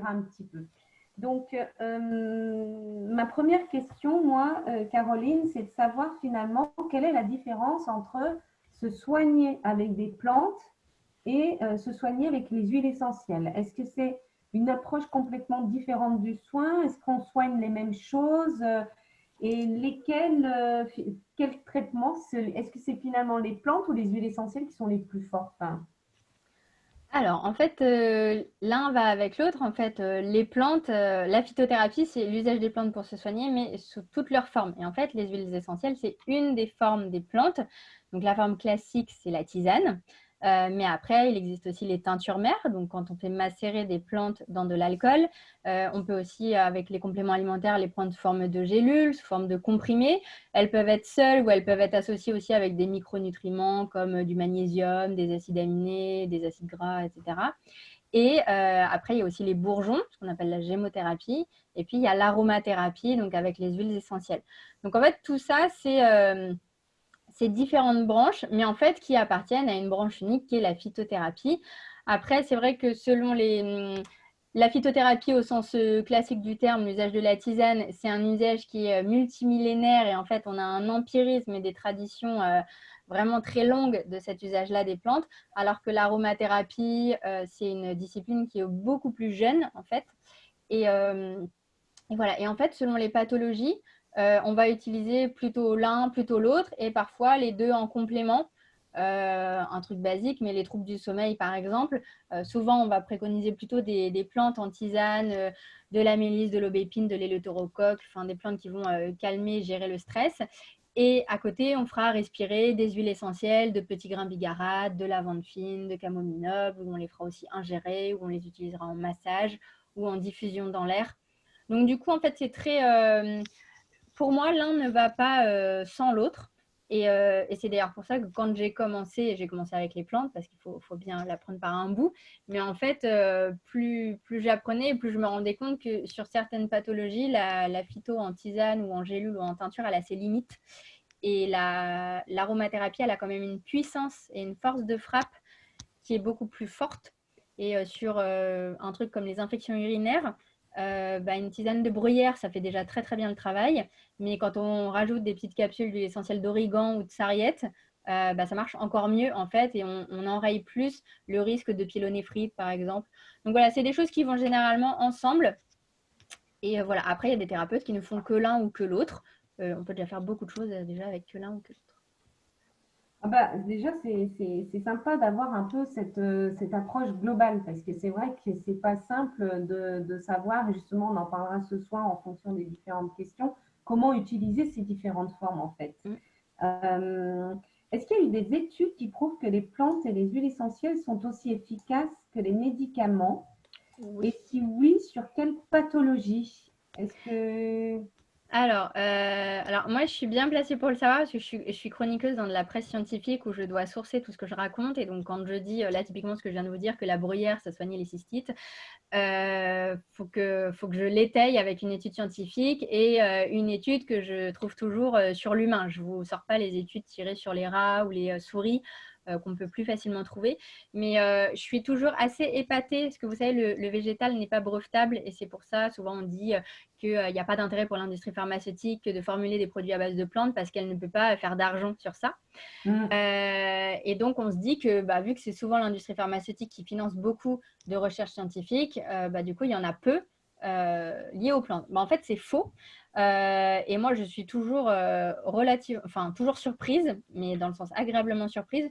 un petit peu. Donc, ma première question, moi, Caroline, c'est de savoir finalement quelle est la différence entre se soigner avec des plantes et se soigner avec les huiles essentielles. Est-ce que c'est une approche complètement différente du soin? Est-ce qu'on soigne les mêmes choses? Et quels traitements? Est-ce que c'est finalement les plantes ou les huiles essentielles qui sont les plus fortes? Alors, en fait, l'un va avec l'autre. En fait, les plantes, la phytothérapie, c'est l'usage des plantes pour se soigner, mais sous toutes leurs formes. Et en fait, les huiles essentielles, c'est une des formes des plantes. Donc, la forme classique, c'est la tisane. Mais après, il existe aussi les teintures mères. Donc, quand on fait macérer des plantes dans de l'alcool, on peut aussi, avec les compléments alimentaires, les prendre sous forme de gélules, sous forme de comprimés. Elles peuvent être seules ou elles peuvent être associées aussi avec des micronutriments comme du magnésium, des acides aminés, des acides gras, etc. Et après, il y a aussi les bourgeons, ce qu'on appelle la gémothérapie. Et puis, il y a l'aromathérapie, donc avec les huiles essentielles. Donc, en fait, tout ça, c'est différentes branches, mais en fait, qui appartiennent à une branche unique qui est la phytothérapie. Après, c'est vrai que la phytothérapie au sens classique du terme, l'usage de la tisane, c'est un usage qui est multimillénaire et en fait, on a un empirisme et des traditions vraiment très longues de cet usage-là des plantes, alors que l'aromathérapie, c'est une discipline qui est beaucoup plus jeune en fait. Et, euh, et voilà. Et en fait, selon les pathologies, on va utiliser plutôt l'un, plutôt l'autre, et parfois les deux en complément. Un truc basique, mais les troubles du sommeil, par exemple, souvent on va préconiser plutôt des plantes en tisane, de la mélisse, de l'aubépine, de l'éleutérocoque, enfin des plantes qui vont calmer, gérer le stress. Et à côté, on fera respirer des huiles essentielles, de petits grains bigarades, de lavande fine, de camomille noble, où on les fera aussi ingérer, où on les utilisera en massage ou en diffusion dans l'air. Donc du coup, en fait, c'est très... pour moi, l'un ne va pas sans l'autre. Et c'est d'ailleurs pour ça que quand j'ai commencé avec les plantes, parce qu'il faut bien l'apprendre par un bout. Mais en fait, plus j'apprenais, plus je me rendais compte que sur certaines pathologies, la phyto en tisane ou en gélule ou en teinture, elle a ses limites. Et l'aromathérapie, elle a quand même une puissance et une force de frappe qui est beaucoup plus forte. Et sur un truc comme les infections urinaires, une tisane de bruyère, ça fait déjà très très bien le travail. Mais quand on rajoute des petites capsules d'huile essentielle d'origan ou de sarriette, ça marche encore mieux en fait et on enraye plus le risque de pyélonéphrite par exemple. Donc voilà, c'est des choses qui vont généralement ensemble. Et voilà, après il y a des thérapeutes qui ne font que l'un ou que l'autre. On peut déjà faire beaucoup de choses déjà avec que l'un ou que l'autre. Ah bah, déjà, c'est sympa d'avoir un peu cette approche globale parce que c'est vrai que c'est pas simple de savoir, et justement, on en parlera ce soir en fonction des différentes questions, comment utiliser ces différentes formes en fait. Mm. Euh, Est-ce qu'il y a eu des études qui prouvent que les plantes et les huiles essentielles sont aussi efficaces que les médicaments? Oui. Et si oui, sur quelle pathologie? Est-ce que... Alors, moi, je suis bien placée pour le savoir parce que je suis chroniqueuse dans de la presse scientifique où je dois sourcer tout ce que je raconte. Et donc, quand je dis, là, typiquement, ce que je viens de vous dire, que la bruyère, ça soignait les cystites, faut que je l'étaye avec une étude scientifique et une étude que je trouve toujours sur l'humain. Je ne vous sors pas les études tirées sur les rats ou les souris qu'on peut plus facilement trouver. Mais je suis toujours assez épatée parce que vous savez, le végétal n'est pas brevetable et c'est pour ça, souvent, on dit qu'il n'y a pas d'intérêt pour l'industrie pharmaceutique de formuler des produits à base de plantes parce qu'elle ne peut pas faire d'argent sur ça. Hmm. Et donc, on se dit que vu que c'est souvent l'industrie pharmaceutique qui finance beaucoup de recherches scientifiques, du coup, il y en a peu liées aux plantes. En fait, c'est faux. Et moi, je suis toujours toujours surprise, mais dans le sens agréablement surprise,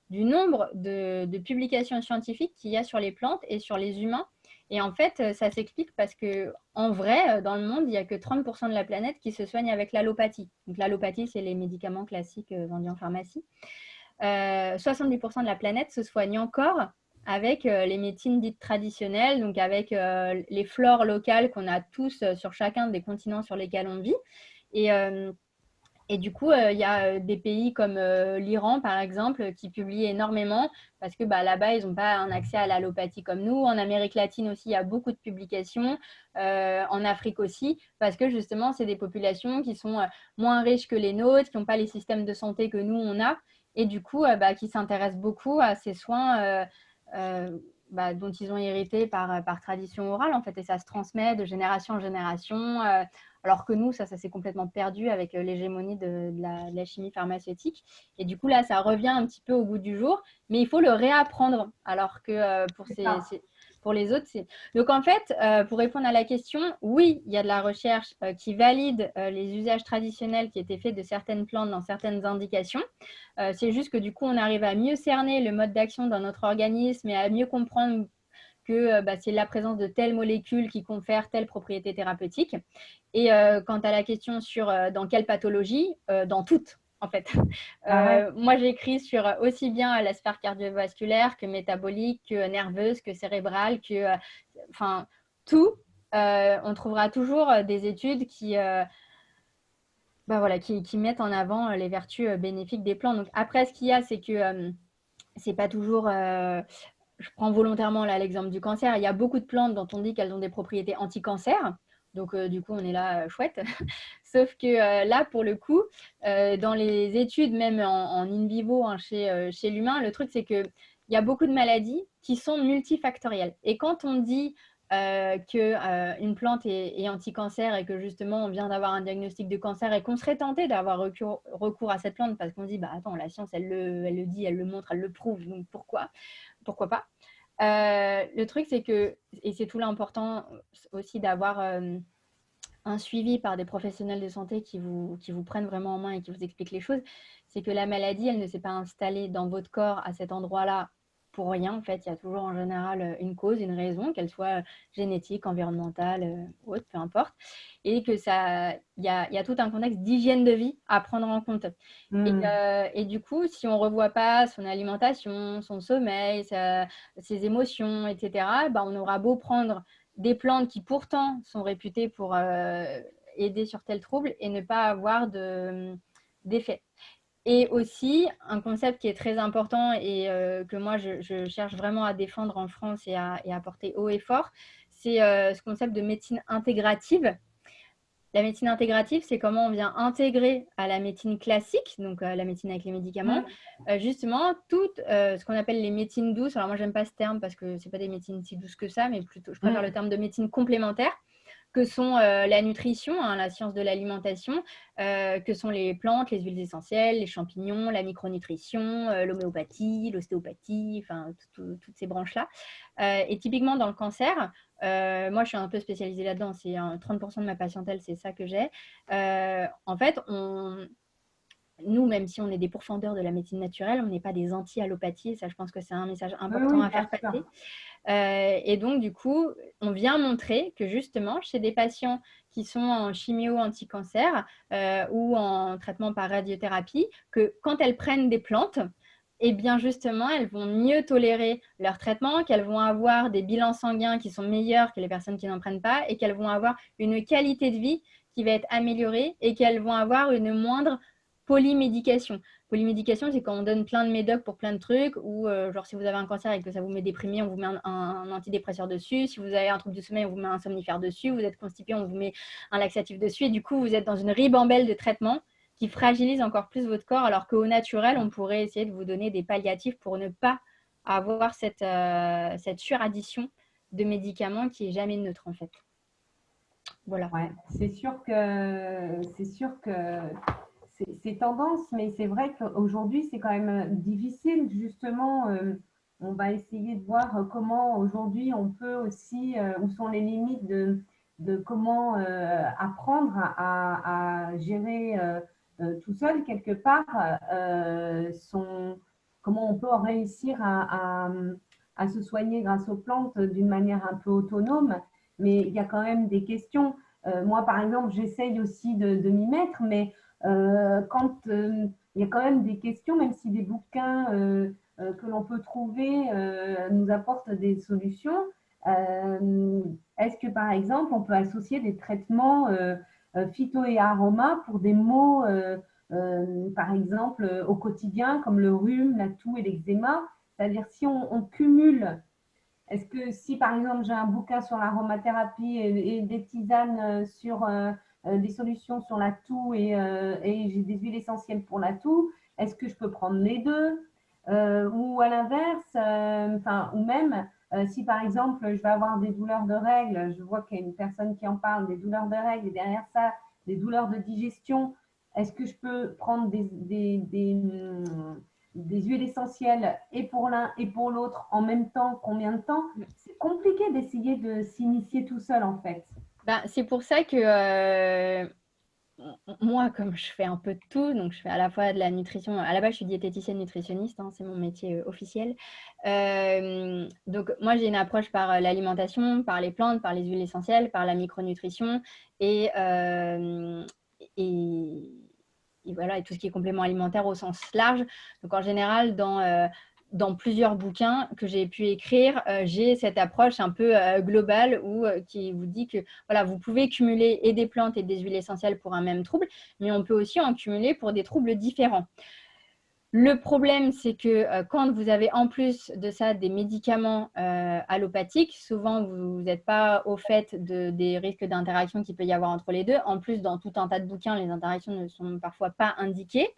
du nombre de publications scientifiques qu'il y a sur les plantes et sur les humains. Et en fait, ça s'explique parce que, en vrai, dans le monde, il n'y a que 30% de la planète qui se soigne avec l'allopathie. Donc, l'allopathie, c'est les médicaments classiques vendus en pharmacie. 70% de la planète se soigne encore avec les médecines dites traditionnelles, donc avec les flores locales qu'on a tous sur chacun des continents sur lesquels on vit. Et, euh, et du coup, il y a des pays comme l'Iran, par exemple, qui publient énormément parce que là-bas, ils n'ont pas un accès à l'allopathie comme nous. En Amérique latine aussi, il y a beaucoup de publications. En Afrique aussi, parce que justement, c'est des populations qui sont moins riches que les nôtres, qui n'ont pas les systèmes de santé que nous, on a. Et du coup, qui s'intéressent beaucoup à ces soins dont ils ont hérité par tradition orale, en fait, et ça se transmet de génération en génération, alors que nous, ça s'est complètement perdu avec l'hégémonie de la chimie pharmaceutique. Et du coup, là, ça revient un petit peu au goût du jour, mais il faut le réapprendre, alors que pour les autres, c'est… Donc, en fait, pour répondre à la question, oui, il y a de la recherche qui valide les usages traditionnels qui étaient faits de certaines plantes dans certaines indications. C'est juste que du coup, on arrive à mieux cerner le mode d'action dans notre organisme et à mieux comprendre que c'est la présence de telle molécule qui confère telle propriété thérapeutique. Et quant à la question sur dans quelle pathologie, dans toutes, en fait. Moi, j'écris sur aussi bien la sphère cardiovasculaire que métabolique, que nerveuse, que cérébrale, que tout. On trouvera toujours des études qui mettent en avant les vertus bénéfiques des plantes. Donc après, ce qu'il y a, c'est que c'est pas toujours… je prends volontairement là l'exemple du cancer. Il y a beaucoup de plantes dont on dit qu'elles ont des propriétés anti-cancer. Donc, du coup, on est là, chouette. Sauf que là, pour le coup, dans les études, même en in vivo, hein, chez l'humain, le truc, c'est qu'il y a beaucoup de maladies qui sont multifactorielles. Et quand on dit qu'une plante est anti-cancer et que justement, on vient d'avoir un diagnostic de cancer et qu'on serait tenté d'avoir recours à cette plante parce qu'on dit, attends, la science, elle le dit, elle le montre, elle le prouve, donc pourquoi pas. Le truc, c'est que, et c'est tout l'important aussi d'avoir un suivi par des professionnels de santé qui vous prennent vraiment en main et qui vous expliquent les choses, c'est que la maladie, elle ne s'est pas installée dans votre corps à cet endroit-là pour rien. En fait, il y a toujours en général une cause, une raison, qu'elle soit génétique, environnementale ou autre, peu importe. Et que il y a tout un contexte d'hygiène de vie à prendre en compte. Et du coup, si on ne revoit pas son alimentation, son sommeil, ses émotions, etc., on aura beau prendre des plantes qui pourtant sont réputées pour aider sur tel trouble et ne pas avoir d'effet. Et aussi, un concept qui est très important et que moi, je cherche vraiment à défendre en France et à porter haut et fort, c'est ce concept de médecine intégrative. La médecine intégrative, c'est comment on vient intégrer à la médecine classique, donc la médecine avec les médicaments, justement, toutes ce qu'on appelle les médecines douces. Alors moi, j'aime pas ce terme parce que c'est pas des médecines si douces que ça, mais plutôt, je préfère le terme de médecine complémentaire, que sont la nutrition, hein, la science de l'alimentation, que sont les plantes, les huiles essentielles, les champignons, la micronutrition, l'homéopathie, l'ostéopathie, enfin, toutes ces branches-là. Et typiquement, dans le cancer, moi, je suis un peu spécialisée là-dedans. C'est 30% de ma patientèle, c'est ça que j'ai. En fait, nous, même si on est des pourfendeurs de la médecine naturelle, on n'est pas des anti-allopathies. Ça, je pense que c'est un message important à faire passer. Et donc, du coup, on vient montrer que justement, chez des patients qui sont en chimio anti-cancer ou en traitement par radiothérapie, que quand elles prennent des plantes, eh bien justement, elles vont mieux tolérer leur traitement, qu'elles vont avoir des bilans sanguins qui sont meilleurs que les personnes qui n'en prennent pas et qu'elles vont avoir une qualité de vie qui va être améliorée et qu'elles vont avoir une moindre polymédication. Polymédication, c'est quand on donne plein de médocs pour plein de trucs, ou genre si vous avez un cancer et que ça vous met déprimé, on vous met un antidépresseur dessus. Si vous avez un trouble du sommeil, on vous met un somnifère dessus. Vous êtes constipé, on vous met un laxatif dessus. Et du coup, vous êtes dans une ribambelle de traitements qui fragilise encore plus votre corps, alors qu'au naturel, on pourrait essayer de vous donner des palliatifs pour ne pas avoir cette suraddition de médicaments qui est jamais neutre en fait. Voilà. Ouais, c'est sûr que c'est tendance, mais c'est vrai qu'aujourd'hui, c'est quand même difficile. Justement, on va essayer de voir comment aujourd'hui on peut aussi, où sont les limites de comment apprendre à gérer tout seul quelque part comment on peut réussir à se soigner grâce aux plantes d'une manière un peu autonome. Mais il y a quand même des questions. Moi, par exemple, j'essaye aussi de m'y mettre, mais quand il y a quand même des questions, même si des bouquins que l'on peut trouver nous apportent des solutions, est-ce que par exemple on peut associer des traitements phyto et aromas pour des maux, par exemple au quotidien, comme le rhume, la toux et l'eczéma? C'est-à-dire si on cumule, est-ce que si par exemple j'ai un bouquin sur l'aromathérapie et des tisanes sur des solutions sur la toux et j'ai des huiles essentielles pour la toux, est-ce que je peux prendre les deux ou à l'inverse, ou même Si par exemple, je vais avoir des douleurs de règles, je vois qu'il y a une personne qui en parle, des douleurs de règles, et derrière ça, des douleurs de digestion, est-ce que je peux prendre des huiles essentielles et pour l'un et pour l'autre en même temps? Combien de temps? C'est compliqué d'essayer de s'initier tout seul en fait. Ben, c'est pour ça que moi, comme je fais un peu de tout, donc je fais à la fois de la nutrition, à la base je suis diététicienne nutritionniste, hein, c'est mon métier officiel. Donc moi j'ai une approche par l'alimentation, par les plantes, par les huiles essentielles, par la micronutrition et, euh, et, et voilà, et tout ce qui est complément alimentaire au sens large. Donc en général, dans plusieurs bouquins que j'ai pu écrire, j'ai cette approche un peu globale qui vous dit que voilà, vous pouvez cumuler et des plantes et des huiles essentielles pour un même trouble, mais on peut aussi en cumuler pour des troubles différents. Le problème, c'est que quand vous avez en plus de ça des médicaments allopathiques, souvent vous n'êtes pas au fait des risques d'interaction qu'il peut y avoir entre les deux. En plus, dans tout un tas de bouquins, les interactions ne sont parfois pas indiquées.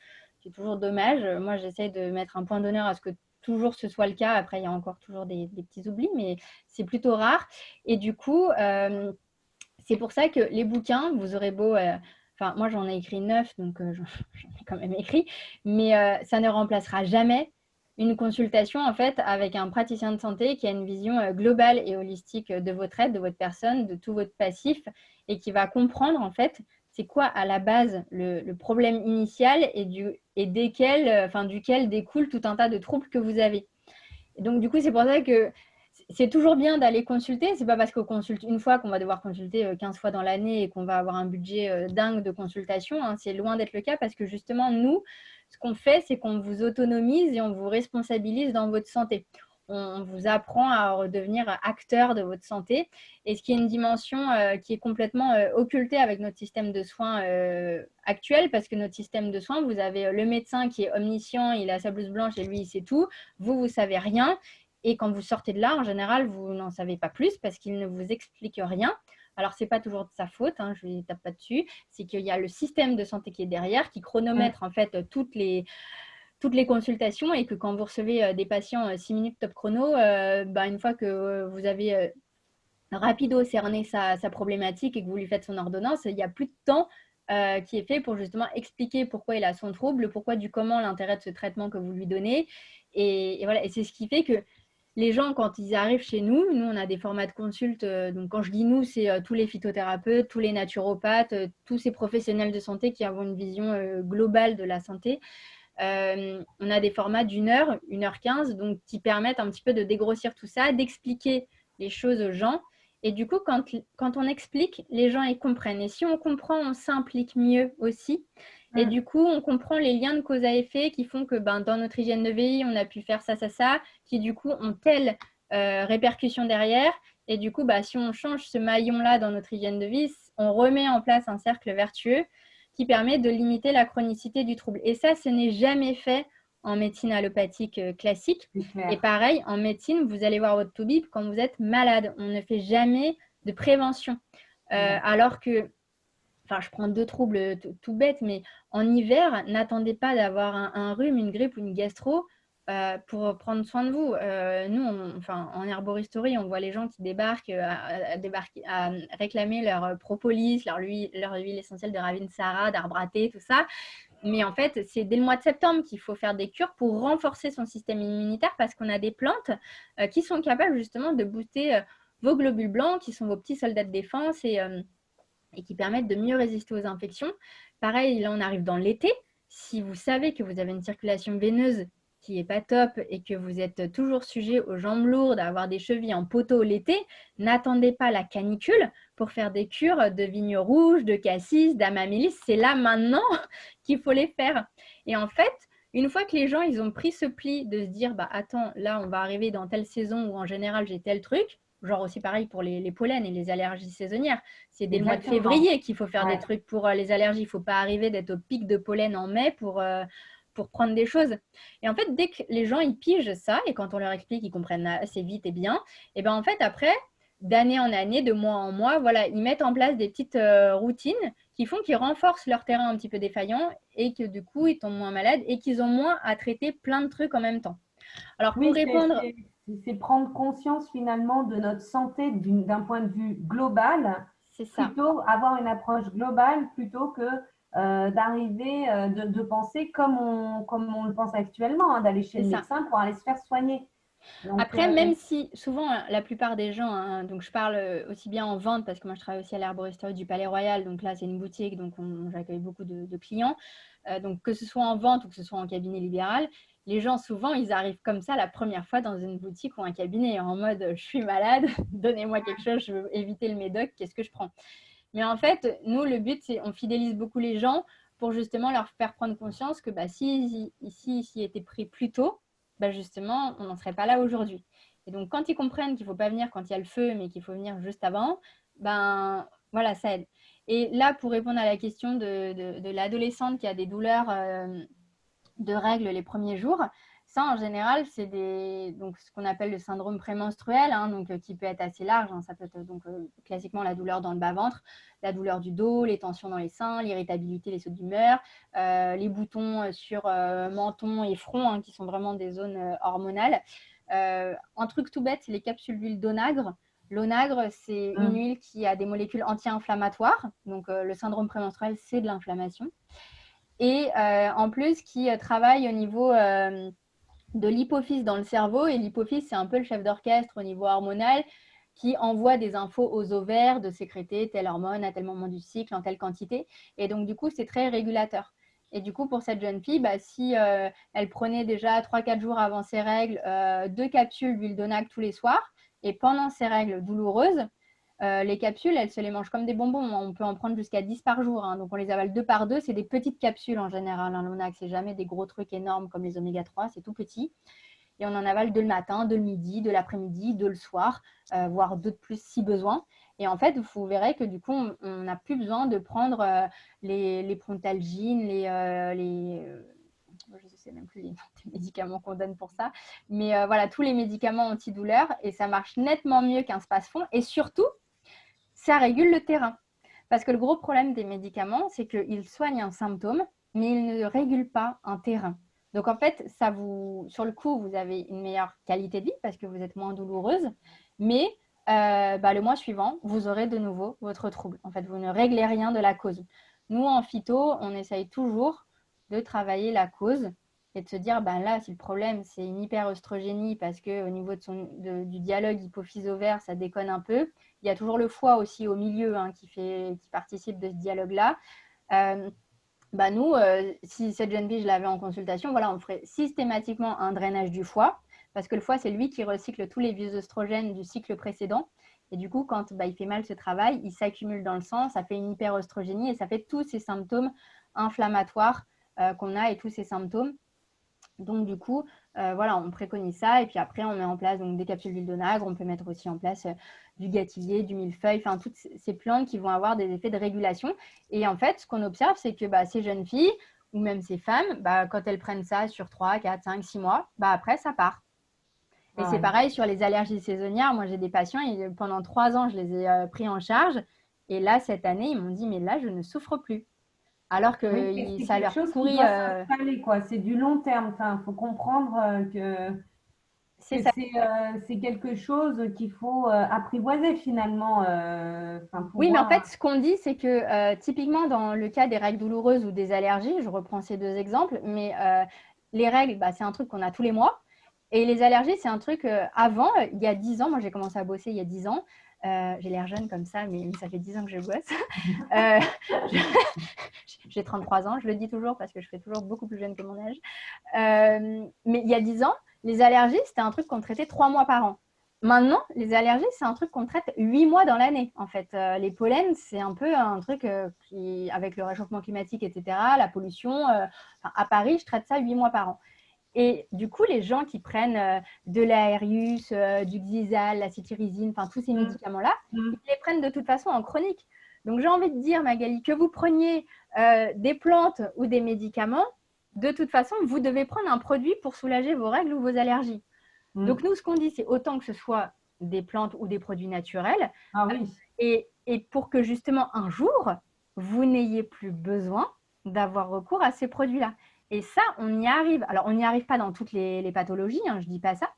C'est toujours dommage. Moi, j'essaie de mettre un point d'honneur à ce que toujours ce soit le cas. Après, il y a encore toujours des petits oublis, mais c'est plutôt rare. Et du coup, c'est pour ça que les bouquins, vous aurez beau... Enfin, moi, j'en ai écrit 9, donc j'en ai quand même écrit. Mais ça ne remplacera jamais une consultation, en fait, avec un praticien de santé qui a une vision globale et holistique de votre aide, de votre personne, de tout votre passif, et qui va comprendre, en fait, c'est quoi, à la base, le problème initial et duquel découle tout un tas de troubles que vous avez. Et donc, du coup, c'est pour ça que c'est toujours bien d'aller consulter. C'est pas parce qu'on consulte une fois qu'on va devoir consulter 15 fois dans l'année et qu'on va avoir un budget dingue de consultation, hein. C'est loin d'être le cas parce que justement, nous, ce qu'on fait, c'est qu'on vous autonomise et on vous responsabilise dans votre santé. On vous apprend à redevenir acteur de votre santé. Et ce qui est une dimension qui est complètement occultée avec notre système de soins actuel, parce que notre système de soins, vous avez le médecin qui est omniscient, il a sa blouse blanche et lui, il sait tout. Vous savez rien. Et quand vous sortez de là, en général, vous n'en savez pas plus parce qu'il ne vous explique rien. Alors, ce n'est pas toujours de sa faute, hein, je ne tape pas dessus. C'est qu'il y a le système de santé qui est derrière, qui chronomètre en fait toutes les consultations et que quand vous recevez des patients 6 minutes top chrono, une fois que vous avez rapido cerné sa problématique et que vous lui faites son ordonnance, il n'y a plus de temps qui est fait pour justement expliquer pourquoi il a son trouble, pourquoi du comment, l'intérêt de ce traitement que vous lui donnez. Et voilà, et c'est ce qui fait que les gens, quand ils arrivent chez nous, on a des formats de consulte. Donc, quand je dis nous, c'est tous les phytothérapeutes, tous les naturopathes, tous ces professionnels de santé qui ont une vision globale de la santé. On a des formats d'1 heure, 1h15, donc qui permettent un petit peu de dégrossir tout ça, d'expliquer les choses aux gens. Et du coup, quand on explique, les gens ils comprennent. Et si on comprend, on s'implique mieux aussi. Et du coup, on comprend les liens de cause à effet qui font que dans notre hygiène de vie, on a pu faire ça, qui du coup ont telle répercussion derrière. Et du coup, si on change ce maillon-là dans notre hygiène de vie, on remet en place un cercle vertueux qui permet de limiter la chronicité du trouble. Et ça, ce n'est jamais fait en médecine allopathique classique. Et pareil, en médecine, vous allez voir votre toubib quand vous êtes malade. On ne fait jamais de prévention. Alors que je prends 2 troubles tout bêtes, mais en hiver, n'attendez pas d'avoir un rhume, une grippe ou une gastro pour prendre soin de vous. Nous, en herboristerie, on voit les gens qui débarquent à réclamer leur propolis, leur huile essentielle de Ravinsara, d'arbre à thé, tout ça. Mais en fait, c'est dès le mois de septembre qu'il faut faire des cures pour renforcer son système immunitaire parce qu'on a des plantes qui sont capables justement de booster vos globules blancs, qui sont vos petits soldats de défense et qui permettent de mieux résister aux infections. Pareil, là, on arrive dans l'été. Si vous savez que vous avez une circulation veineuse qui n'est pas top et que vous êtes toujours sujet aux jambes lourdes, à avoir des chevilles en poteau l'été, n'attendez pas la canicule pour faire des cures de vigne rouge, de cassis, d'amamélis. C'est là maintenant qu'il faut les faire. Et en fait, une fois que les gens ils ont pris ce pli de se dire attends, là on va arriver dans telle saison où en général j'ai tel truc, genre aussi pareil pour les pollens et les allergies saisonnières. C'est dès le mois de février qu'il faut faire des trucs pour les allergies. Il ne faut pas arriver d'être au pic de pollen en mai pour prendre des choses. Et en fait, dès que les gens ils pigent ça, et quand on leur explique, ils comprennent assez vite et bien, et en fait, après, d'année en année, de mois en mois, voilà, ils mettent en place des petites routines qui font qu'ils renforcent leur terrain un petit peu défaillant et que du coup, ils tombent moins malades et qu'ils ont moins à traiter plein de trucs en même temps. Alors, pour répondre... c'est prendre conscience finalement de notre santé d'un point de vue global, C'est ça. plutôt avoir une approche globale plutôt que d'arriver, de penser comme on le pense actuellement, hein, d'aller chez C'est le ça. médecin pour aller se faire soigner. Donc, Après, même si souvent, la plupart des gens, hein, donc je parle aussi bien en vente, parce que moi je travaille aussi à l'herboristerie du Palais Royal, donc là c'est une boutique, donc j'accueille beaucoup de clients. Donc que ce soit en vente ou que ce soit en cabinet libéral, les gens souvent ils arrivent comme ça la première fois dans une boutique ou un cabinet en mode je suis malade, donnez-moi quelque chose, je veux éviter le médoc, qu'est-ce que je prends? Mais en fait, nous le but c'est on fidélise beaucoup les gens pour justement leur faire prendre conscience que bah, si ici était pris plus tôt, bah, justement, on n'en serait pas là aujourd'hui. Et donc, quand ils comprennent qu'il ne faut pas venir quand il y a le feu, mais qu'il faut venir juste avant, ben voilà, ça aide. Et là, pour répondre à la question de l'adolescente qui a des douleurs de règles les premiers jours, ça, en général, c'est donc, ce qu'on appelle le syndrome prémenstruel, hein, donc, qui peut être assez large. Hein, ça peut être donc, classiquement la douleur dans le bas-ventre, la douleur du dos, les tensions dans les seins, l'irritabilité, les sauts d'humeur, les boutons sur menton et front, hein, qui sont vraiment des zones hormonales. Un truc tout bête, c'est les capsules d'huile d'onagre. L'onagre, c'est une huile qui a des molécules anti-inflammatoires. Donc, le syndrome prémenstruel, c'est de l'inflammation. Et en plus, qui travaille au niveau de l'hypophyse dans le cerveau. Et l'hypophyse, c'est un peu le chef d'orchestre au niveau hormonal qui envoie des infos aux ovaires de sécréter telle hormone à tel moment du cycle, en telle quantité. Et donc, du coup, c'est très régulateur. Et du coup, pour cette jeune fille, bah, si elle prenait déjà 3-4 jours avant ses règles 2 capsules d'huile d'onagre tous les soirs, et pendant ses règles douloureuses, les capsules, elles se les mangent comme des bonbons. On peut en prendre jusqu'à 10 par jour. Hein. Donc, on les avale 2 par 2. C'est des petites capsules en général. Hein. L'ONAC, c'est jamais des gros trucs énormes comme les oméga 3. C'est tout petit. Et on en avale 2 le matin, 2 le midi, 2 l'après-midi, 2 le soir, voire 2 de plus si besoin. Et en fait, vous verrez que du coup, on n'a plus besoin de prendre les Prontalgine, je ne sais même plus les médicaments qu'on donne pour ça, mais voilà, tous les médicaments antidouleurs, et ça marche nettement mieux qu'un space-fond. Et surtout, ça régule le terrain. Parce que le gros problème des médicaments, c'est qu'ils soignent un symptôme, mais ils ne régulent pas un terrain. Donc en fait, sur le coup, vous avez une meilleure qualité de vie parce que vous êtes moins douloureuse, mais le mois suivant, vous aurez de nouveau votre trouble. En fait, vous ne réglez rien de la cause. Nous, en phyto, on essaye toujours de travailler la cause et de se dire, ben là, si le problème, c'est une hyperœstrogénie parce qu'au niveau du dialogue hypophyse-ovaire, ça déconne un peu, il y a toujours le foie aussi au milieu hein, qui participe de ce dialogue-là. Nous, si cette jeune fille, je l'avais en consultation, voilà, on ferait systématiquement un drainage du foie parce que le foie, c'est lui qui recycle tous les vieux oestrogènes du cycle précédent. Et du coup, quand il fait mal ce travail, il s'accumule dans le sang, ça fait une hyperœstrogénie et ça fait tous ces symptômes inflammatoires qu'on a et tous ces symptômes. Donc, du coup, on préconise ça. Et puis après, on met en place donc, des capsules d'huile d'onagre. On peut mettre aussi en place du gâtillier, du millefeuille, enfin, toutes ces plantes qui vont avoir des effets de régulation. Et en fait, ce qu'on observe, c'est que ces jeunes filles ou même ces femmes, quand elles prennent ça sur 3, 4, 5, 6 mois, après, ça part. Et c'est pareil sur les allergies saisonnières. Moi, j'ai des patients, et pendant 3 ans, je les ai pris en charge. Et là, cette année, ils m'ont dit, mais là, je ne souffre plus. Alors que c'est ça quelque leur chose qui pourrit. doit s'installer, quoi. C'est du long terme. Enfin, faut comprendre C'est ça. c'est quelque chose qu'il faut apprivoiser finalement. Oui, mais en fait, ce qu'on dit, c'est que typiquement dans le cas des règles douloureuses ou des allergies, je reprends ces 2 exemples, mais les règles, c'est un truc qu'on a tous les mois. Et les allergies, c'est un truc avant, il y a 10 ans, moi j'ai commencé à bosser il y a 10 ans. J'ai l'air jeune comme ça, mais ça fait 10 ans que je bosse. J'ai 33 ans, je le dis toujours parce que je fais toujours beaucoup plus jeune que mon âge. Mais il y a 10 ans, les allergies, c'était un truc qu'on traitait 3 mois par an. Maintenant, les allergies, c'est un truc qu'on traite 8 mois dans l'année. En fait, les pollens, c'est un peu un truc qui, avec le réchauffement climatique, etc., la pollution, à Paris, je traite ça 8 mois par an. Et du coup, les gens qui prennent de l'Aerius, du Xyzal, la cetirizine, enfin tous ces médicaments-là, ils les prennent de toute façon en chronique. Donc, j'ai envie de dire, Magali, que vous preniez des plantes ou des médicaments, de toute façon, vous devez prendre un produit pour soulager vos règles ou vos allergies. Donc, nous, ce qu'on dit, c'est autant que ce soit des plantes ou des produits naturels. Ah oui. Et pour que justement, un jour, vous n'ayez plus besoin d'avoir recours à ces produits-là. Et ça, on y arrive. Alors, on n'y arrive pas dans toutes les pathologies, hein, je ne dis pas ça.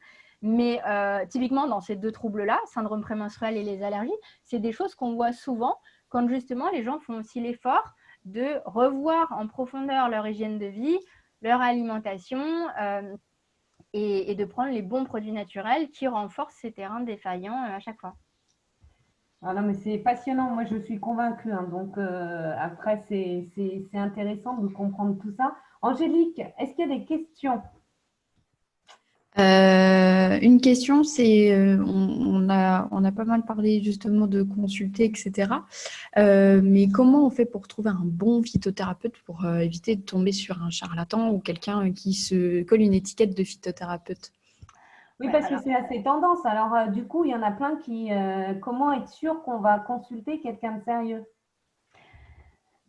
Mais typiquement, dans ces 2 troubles-là, syndrome prémenstruel et les allergies, c'est des choses qu'on voit souvent quand justement les gens font aussi l'effort de revoir en profondeur leur hygiène de vie, leur alimentation et de prendre les bons produits naturels qui renforcent ces terrains défaillants à chaque fois. Ah non, mais c'est passionnant. Moi, je suis convaincue, hein. Donc, après, c'est intéressant de comprendre tout ça. Angélique, est-ce qu'il y a des questions? Une question, c'est, on a pas mal parlé justement de consulter, etc. Mais comment on fait pour trouver un bon phytothérapeute pour éviter de tomber sur un charlatan ou quelqu'un qui se colle une étiquette de phytothérapeute? Oui, Ouais, parce que alors, c'est assez tendance. Alors, du coup, il y en a plein qui… comment être sûr qu'on va consulter quelqu'un de sérieux?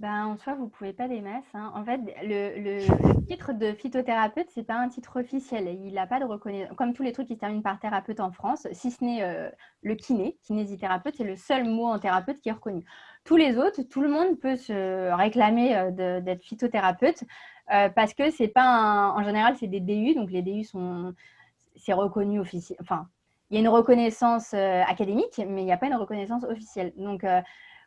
ben, en soi, vous ne pouvez pas des masses, hein. En fait, le titre de phytothérapeute, ce n'est pas un titre officiel. Il n'a pas de reconnaissance. Comme tous les trucs qui se terminent par thérapeute en France, si ce n'est le kiné, kinésithérapeute, c'est le seul mot en thérapeute qui est reconnu. Tous les autres, tout le monde peut se réclamer d'être phytothérapeute parce que c'est pas en général, c'est des DU. Donc, les DU c'est reconnu officiel. Enfin, il y a une reconnaissance académique, mais il n'y a pas une reconnaissance officielle. Donc,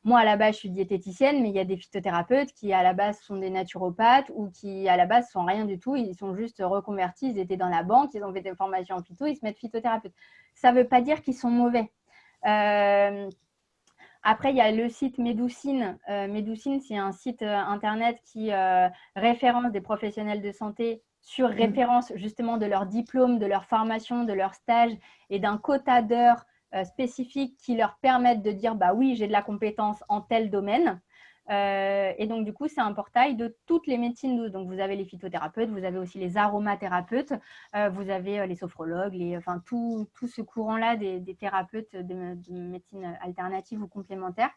moi, à la base, je suis diététicienne, mais il y a des phytothérapeutes qui, à la base, sont des naturopathes ou qui, à la base, sont rien du tout. Ils sont juste reconvertis. Ils étaient dans la banque, ils ont fait des formations en phyto, ils se mettent phytothérapeutes. Ça ne veut pas dire qu'ils sont mauvais. Après, il y a le site Médoucine. Médoucine, c'est un site internet qui référence des professionnels de santé sur référence justement de leur diplôme, de leur formation, de leur stage et d'un quota d'heures spécifiques qui leur permettent de dire bah oui, j'ai de la compétence en tel domaine. Et donc, du coup, c'est un portail de toutes les médecines douces. Donc, vous avez les phytothérapeutes, vous avez aussi les aromathérapeutes, vous avez les sophrologues, enfin, tout ce courant-là des thérapeutes de médecine alternative ou complémentaire.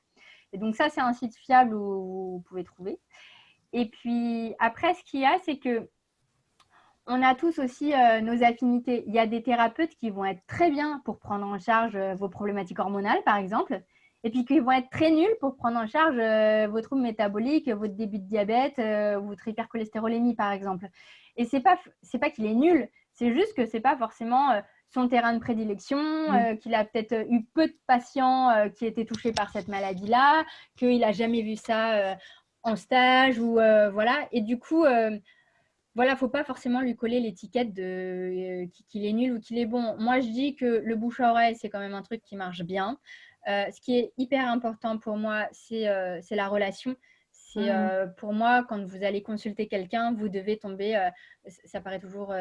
Et donc, ça, c'est un site fiable où vous pouvez trouver. Et puis, après, ce qu'il y a, c'est que on a tous aussi nos affinités. Il y a des thérapeutes qui vont être très bien pour prendre en charge vos problématiques hormonales, par exemple, et puis qui vont être très nuls pour prendre en charge vos troubles métaboliques, votre début de diabète, votre hypercholestérolémie, par exemple. Et c'est pas qu'il est nul, c'est juste que c'est pas forcément son terrain de prédilection, qu'il a peut-être eu peu de patients qui étaient touchés par cette maladie-là, qu'il a jamais vu ça en stage ou voilà. Et du coup voilà, faut pas forcément lui coller l'étiquette de qu'il est nul ou qu'il est bon. Moi, je dis que le bouche à oreille, c'est quand même un truc qui marche bien. Ce qui est hyper important pour moi, c'est la relation. C'est pour moi, quand vous allez consulter quelqu'un, vous devez tomber. Ça paraît toujours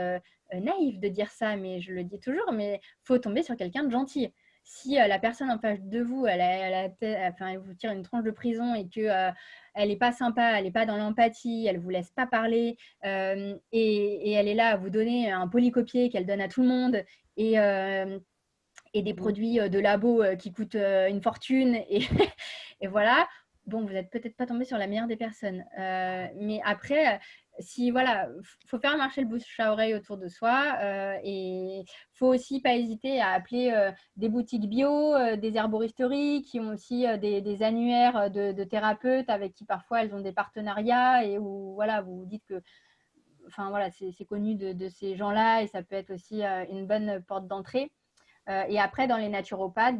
naïf de dire ça, mais je le dis toujours. Mais faut tomber sur quelqu'un de gentil. Si la personne en face de vous, elle vous tire une tranche de prison et que elle n'est pas sympa, elle n'est pas dans l'empathie, elle ne vous laisse pas parler et elle est là à vous donner un polycopier qu'elle donne à tout le monde et des produits de labo qui coûtent une fortune et voilà. Bon, vous n'êtes peut-être pas tombé sur la meilleure des personnes. Mais après, si voilà, faut faire marcher le bouche à oreille autour de soi et faut aussi pas hésiter à appeler des boutiques bio, des herboristeries qui ont aussi des annuaires de thérapeutes avec qui parfois elles ont des partenariats et où voilà, vous vous dites que enfin voilà, c'est connu de ces gens-là et ça peut être aussi une bonne porte d'entrée. Et après, dans les naturopathes,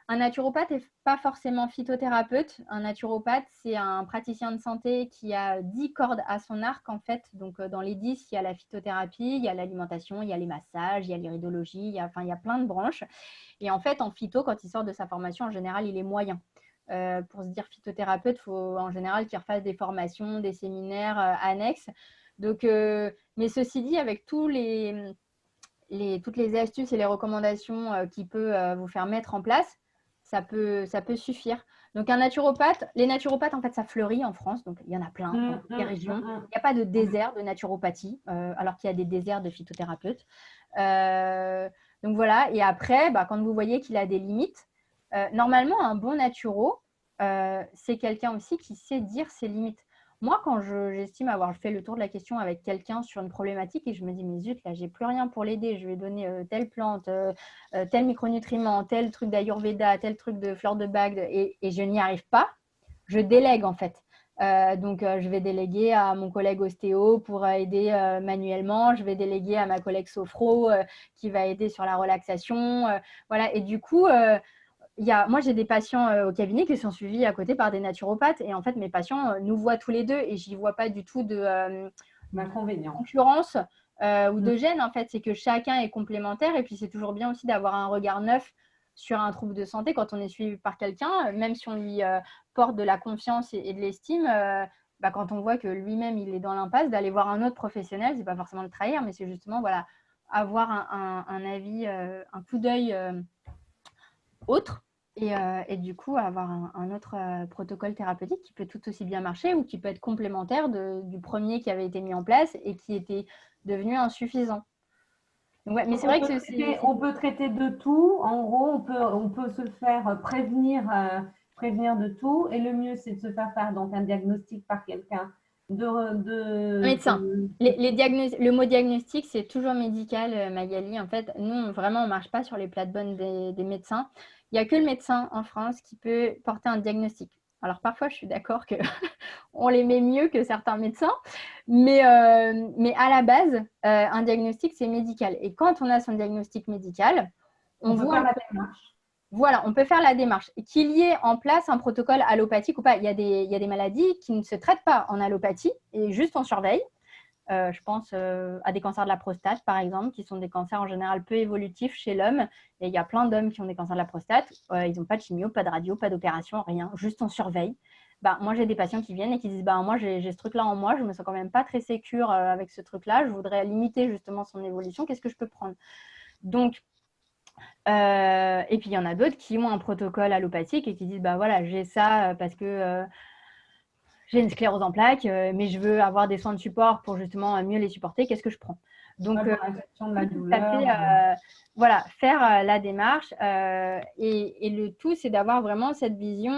un naturopathe n'est pas forcément phytothérapeute. Un naturopathe, c'est un praticien de santé qui a 10 cordes à son arc, en fait. Donc, dans les 10, il y a la phytothérapie, il y a l'alimentation, il y a les massages, il y a l'iridologie, il y a plein de branches. Et en fait, en phyto, quand il sort de sa formation, en général, il est moyen. Pour se dire phytothérapeute, il faut en général qu'il refasse des formations, des séminaires annexes. Donc, mais ceci dit, avec toutes les astuces et les recommandations qu'il peut vous faire mettre en place, ça peut suffire. Donc, un naturopathe, les naturopathes, en fait, ça fleurit en France. Donc, il y en a plein dans toutes les régions. Il n'y a pas de désert de naturopathie, alors qu'il y a des déserts de phytothérapeutes. Donc, voilà. Et après, quand vous voyez qu'il a des limites, normalement, un bon naturo, c'est quelqu'un aussi qui sait dire ses limites. Moi, quand j'estime avoir fait le tour de la question avec quelqu'un sur une problématique et je me dis, mais zut, là, j'ai plus rien pour l'aider, je vais donner telle plante, tel micronutriment, tel truc d'Ayurveda, tel truc de fleur de bague et je n'y arrive pas, je délègue en fait. Je vais déléguer à mon collègue ostéo pour aider manuellement. Je vais déléguer à ma collègue sophro qui va aider sur la relaxation. Voilà. Et du coup, moi, j'ai des patients au cabinet qui sont suivis à côté par des naturopathes. Et en fait, mes patients nous voient tous les deux et je n'y vois pas du tout de concurrence ou de gêne. En fait, c'est que chacun est complémentaire. Et puis, c'est toujours bien aussi d'avoir un regard neuf sur un trouble de santé quand on est suivi par quelqu'un, même si on lui porte de la confiance et de l'estime. Quand on voit que lui-même, il est dans l'impasse, d'aller voir un autre professionnel, c'est pas forcément le trahir, mais c'est justement voilà, avoir un avis, un coup d'œil autre. Et du coup, avoir un autre protocole thérapeutique qui peut tout aussi bien marcher ou qui peut être complémentaire du premier qui avait été mis en place et qui était devenu insuffisant. Donc, ouais, mais c'est vrai que on peut traiter de tout. En gros, on peut se faire prévenir de tout. Et le mieux, c'est de se faire donc un diagnostic par quelqu'un un médecin. Le mot diagnostic, c'est toujours médical, Magali. En fait, nous, vraiment, on ne marche pas sur les plates-bandes des médecins. Il n'y a que le médecin en France qui peut porter un diagnostic. Alors, parfois, je suis d'accord qu'on les met mieux que certains médecins, mais à la base, un diagnostic, c'est médical. Et quand on a son diagnostic médical, on peut faire la démarche. Voilà, on peut faire la démarche. Qu'il y ait en place un protocole allopathique ou pas, il y a des maladies qui ne se traitent pas en allopathie et juste on surveille. Je pense à des cancers de la prostate, par exemple, qui sont des cancers en général peu évolutifs chez l'homme. Et il y a plein d'hommes qui ont des cancers de la prostate. Ils n'ont pas de chimio, pas de radio, pas d'opération, rien. Juste on surveille. Moi, j'ai des patients qui viennent et qui disent moi, j'ai ce truc-là en moi, je ne me sens quand même pas très sécure avec ce truc-là. Je voudrais limiter justement son évolution. Qu'est-ce que je peux prendre ? Donc, et puis, il y en a d'autres qui ont un protocole allopathique et qui disent voilà, j'ai ça parce que j'ai une sclérose en plaques, mais je veux avoir des soins de support pour justement mieux les supporter. Qu'est-ce que je prends ? Donc, de la douleur, voilà, faire la démarche. Et le tout, c'est d'avoir vraiment cette vision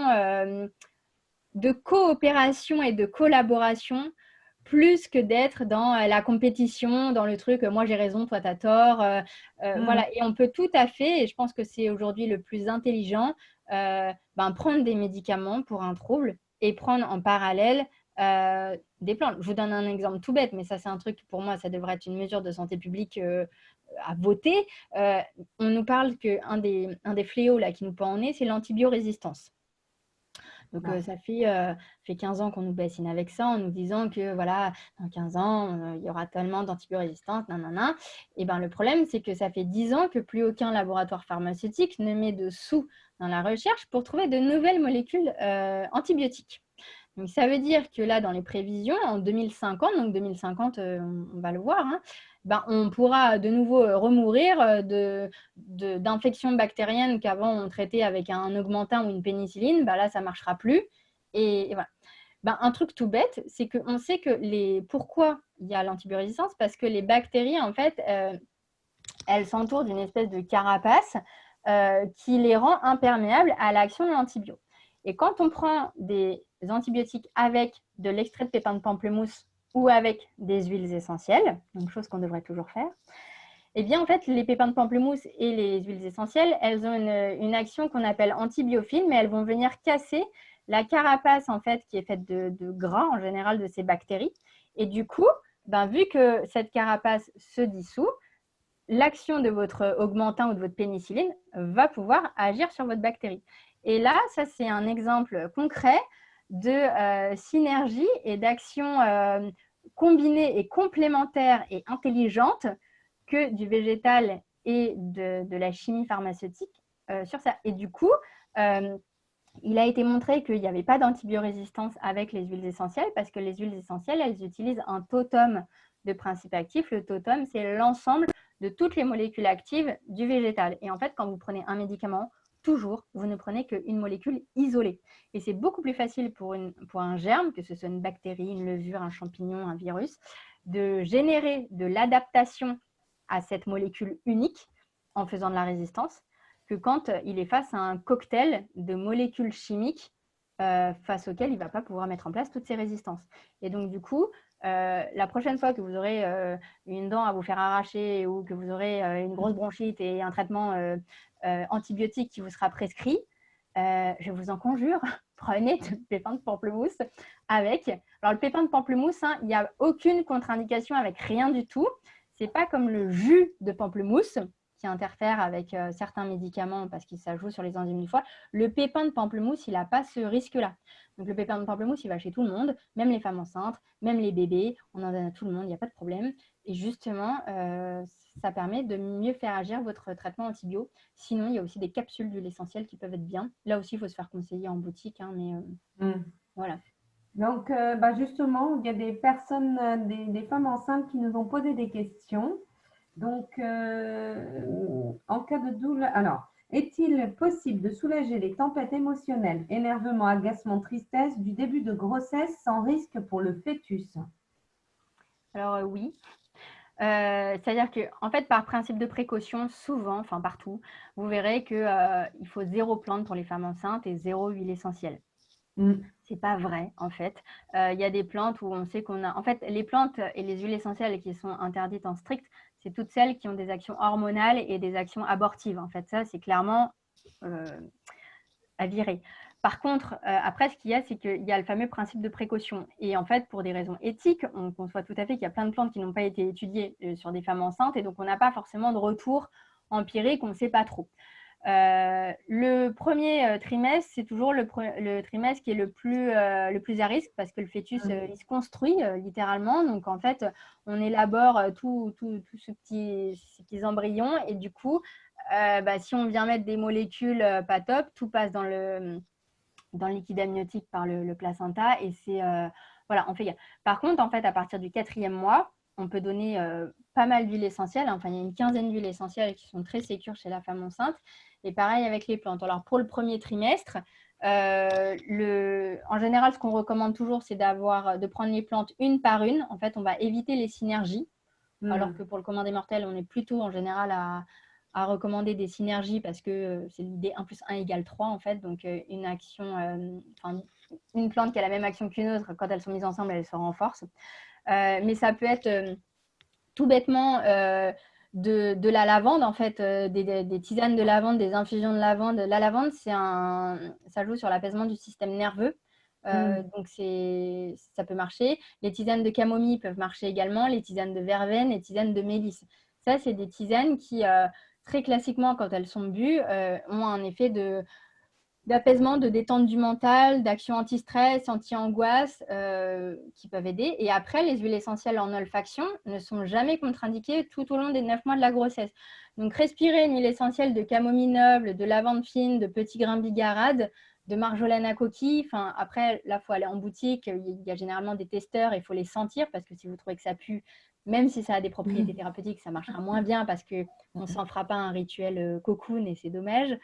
de coopération et de collaboration plus que d'être dans la compétition, dans le truc moi j'ai raison, toi t'as tort. Voilà. Et on peut tout à fait, et je pense que c'est aujourd'hui le plus intelligent, prendre des médicaments pour un trouble et prendre en parallèle des plantes. Je vous donne un exemple tout bête, mais ça c'est un truc pour moi, ça devrait être une mesure de santé publique à voter. On nous parle qu'un des fléaux là, qui nous pend en nez, c'est l'antibiorésistance. Donc, ça fait 15 ans qu'on nous bassine avec ça en nous disant que voilà, dans 15 ans, il y aura tellement d'antibiorésistance, nanana. Et le problème, c'est que ça fait 10 ans que plus aucun laboratoire pharmaceutique ne met de sous dans la recherche pour trouver de nouvelles molécules antibiotiques. Donc, ça veut dire que là, dans les prévisions, en 2050, donc 2050, on va le voir, on pourra de nouveau remourir d'infections bactériennes qu'avant on traitait avec un augmentin ou une pénicilline. Là, ça ne marchera plus. Et voilà. Un truc tout bête, c'est qu'on sait que pourquoi il y a l'antibiorésistance, parce que les bactéries, en fait, elles s'entourent d'une espèce de carapace qui les rend imperméables à l'action de l'antibio. Et quand on prend des antibiotiques avec de l'extrait de pépins de pamplemousse ou avec des huiles essentielles, donc chose qu'on devrait toujours faire, eh bien en fait les pépins de pamplemousse et les huiles essentielles, elles ont une action qu'on appelle antibiophile, mais elles vont venir casser la carapace en fait qui est faite de gras en général de ces bactéries. Et du coup, vu que cette carapace se dissout, l'action de votre augmentin ou de votre pénicilline va pouvoir agir sur votre bactérie. Et là, ça, c'est un exemple concret de synergie et d'action combinée et complémentaire et intelligente que du végétal et de la chimie pharmaceutique sur ça. Et du coup, il a été montré qu'il n'y avait pas d'antibiorésistance avec les huiles essentielles parce que les huiles essentielles, elles utilisent un totem de principes actifs. Le totem, c'est l'ensemble de toutes les molécules actives du végétal. Et en fait, quand vous prenez un médicament, toujours, vous ne prenez qu'une molécule isolée. Et c'est beaucoup plus facile pour un germe, que ce soit une bactérie, une levure, un champignon, un virus, de générer de l'adaptation à cette molécule unique en faisant de la résistance, que quand il est face à un cocktail de molécules chimiques face auxquelles il ne va pas pouvoir mettre en place toutes ces résistances. Et donc, du coup, la prochaine fois que vous aurez une dent à vous faire arracher ou que vous aurez une grosse bronchite et un traitement antibiotique qui vous sera prescrit, je vous en conjure, prenez du pépin de pamplemousse avec. Alors, le pépin de pamplemousse, hein, il n'y a aucune contre-indication avec rien du tout. Ce n'est pas comme le jus de pamplemousse qui interfère avec certains médicaments parce que ça joue sur les enzymes du foie. Le pépin de pamplemousse, il n'a pas ce risque-là. Donc, le pépin de pamplemousse, il va chez tout le monde, même les femmes enceintes, même les bébés. On en donne à tout le monde, il n'y a pas de problème. Et justement, ça permet de mieux faire agir votre traitement antibio. Sinon, il y a aussi des capsules d'huile essentielle qui peuvent être bien. Là aussi, il faut se faire conseiller en boutique, hein, mais voilà. Donc, justement, il y a des personnes, des femmes enceintes qui nous ont posé des questions. Donc, en cas de douleur, alors, est-il possible de soulager les tempêtes émotionnelles, énervement, agacement, tristesse du début de grossesse sans risque pour le fœtus? Alors, oui. C'est-à-dire que, en fait, par principe de précaution, souvent, enfin partout, vous verrez qu'il faut 0 plante pour les femmes enceintes et 0 huile essentielle. C'est pas vrai, en fait. Il y a des plantes où on sait qu'on a… En fait, les plantes et les huiles essentielles qui sont interdites en strict, c'est toutes celles qui ont des actions hormonales et des actions abortives. En fait, ça, c'est clairement à virer. Par contre, après, ce qu'il y a, c'est qu'il y a le fameux principe de précaution. Et en fait, pour des raisons éthiques, on conçoit tout à fait qu'il y a plein de plantes qui n'ont pas été étudiées sur des femmes enceintes. Et donc, on n'a pas forcément de retour empirique, on ne sait pas trop. Le premier trimestre, c'est toujours le trimestre qui est le plus à risque parce que le fœtus, il se construit littéralement. Donc, en fait, on élabore tous ces petits embryons. Et du coup, si on vient mettre des molécules pas top, tout passe dans le liquide amniotique par le placenta. Et c'est… voilà, on fait gaffe. Par contre, en fait, à partir du 4e mois, on peut donner pas mal d'huiles essentielles. Enfin, il y a une quinzaine d'huiles essentielles qui sont très sécures chez la femme enceinte. Et pareil avec les plantes. Alors, pour le premier trimestre, en général, ce qu'on recommande toujours, c'est de prendre les plantes une par une. En fait, on va éviter les synergies. Alors que pour le commun des mortels, on est plutôt en général à recommander des synergies parce que c'est l'idée 1 + 1 = 3 en fait. Donc, une plante qui a la même action qu'une autre, quand elles sont mises ensemble, elles se renforcent. Mais ça peut être tout bêtement de la lavande, en fait, des tisanes de lavande, des infusions de lavande. La lavande, ça joue sur l'apaisement du système nerveux. Donc, ça peut marcher. Les tisanes de camomille peuvent marcher également, les tisanes de verveine, les tisanes de mélisse. Ça, c'est des tisanes qui, très classiquement, quand elles sont bues, ont un effet d'apaisement, de détente du mental, d'action anti-stress, anti-angoisse qui peuvent aider. Et après, les huiles essentielles en olfaction ne sont jamais contre-indiquées tout au long des 9 mois de la grossesse. Donc, respirer une huile essentielle de camomille noble, de lavande fine, de petits grains bigarade, de marjolaine à coquille. Enfin, après, là, il faut aller en boutique. Il y a généralement des testeurs et il faut les sentir parce que si vous trouvez que ça pue, même si ça a des propriétés thérapeutiques, ça marchera moins bien parce qu'on ne s'en fera pas un rituel cocoon et c'est dommage.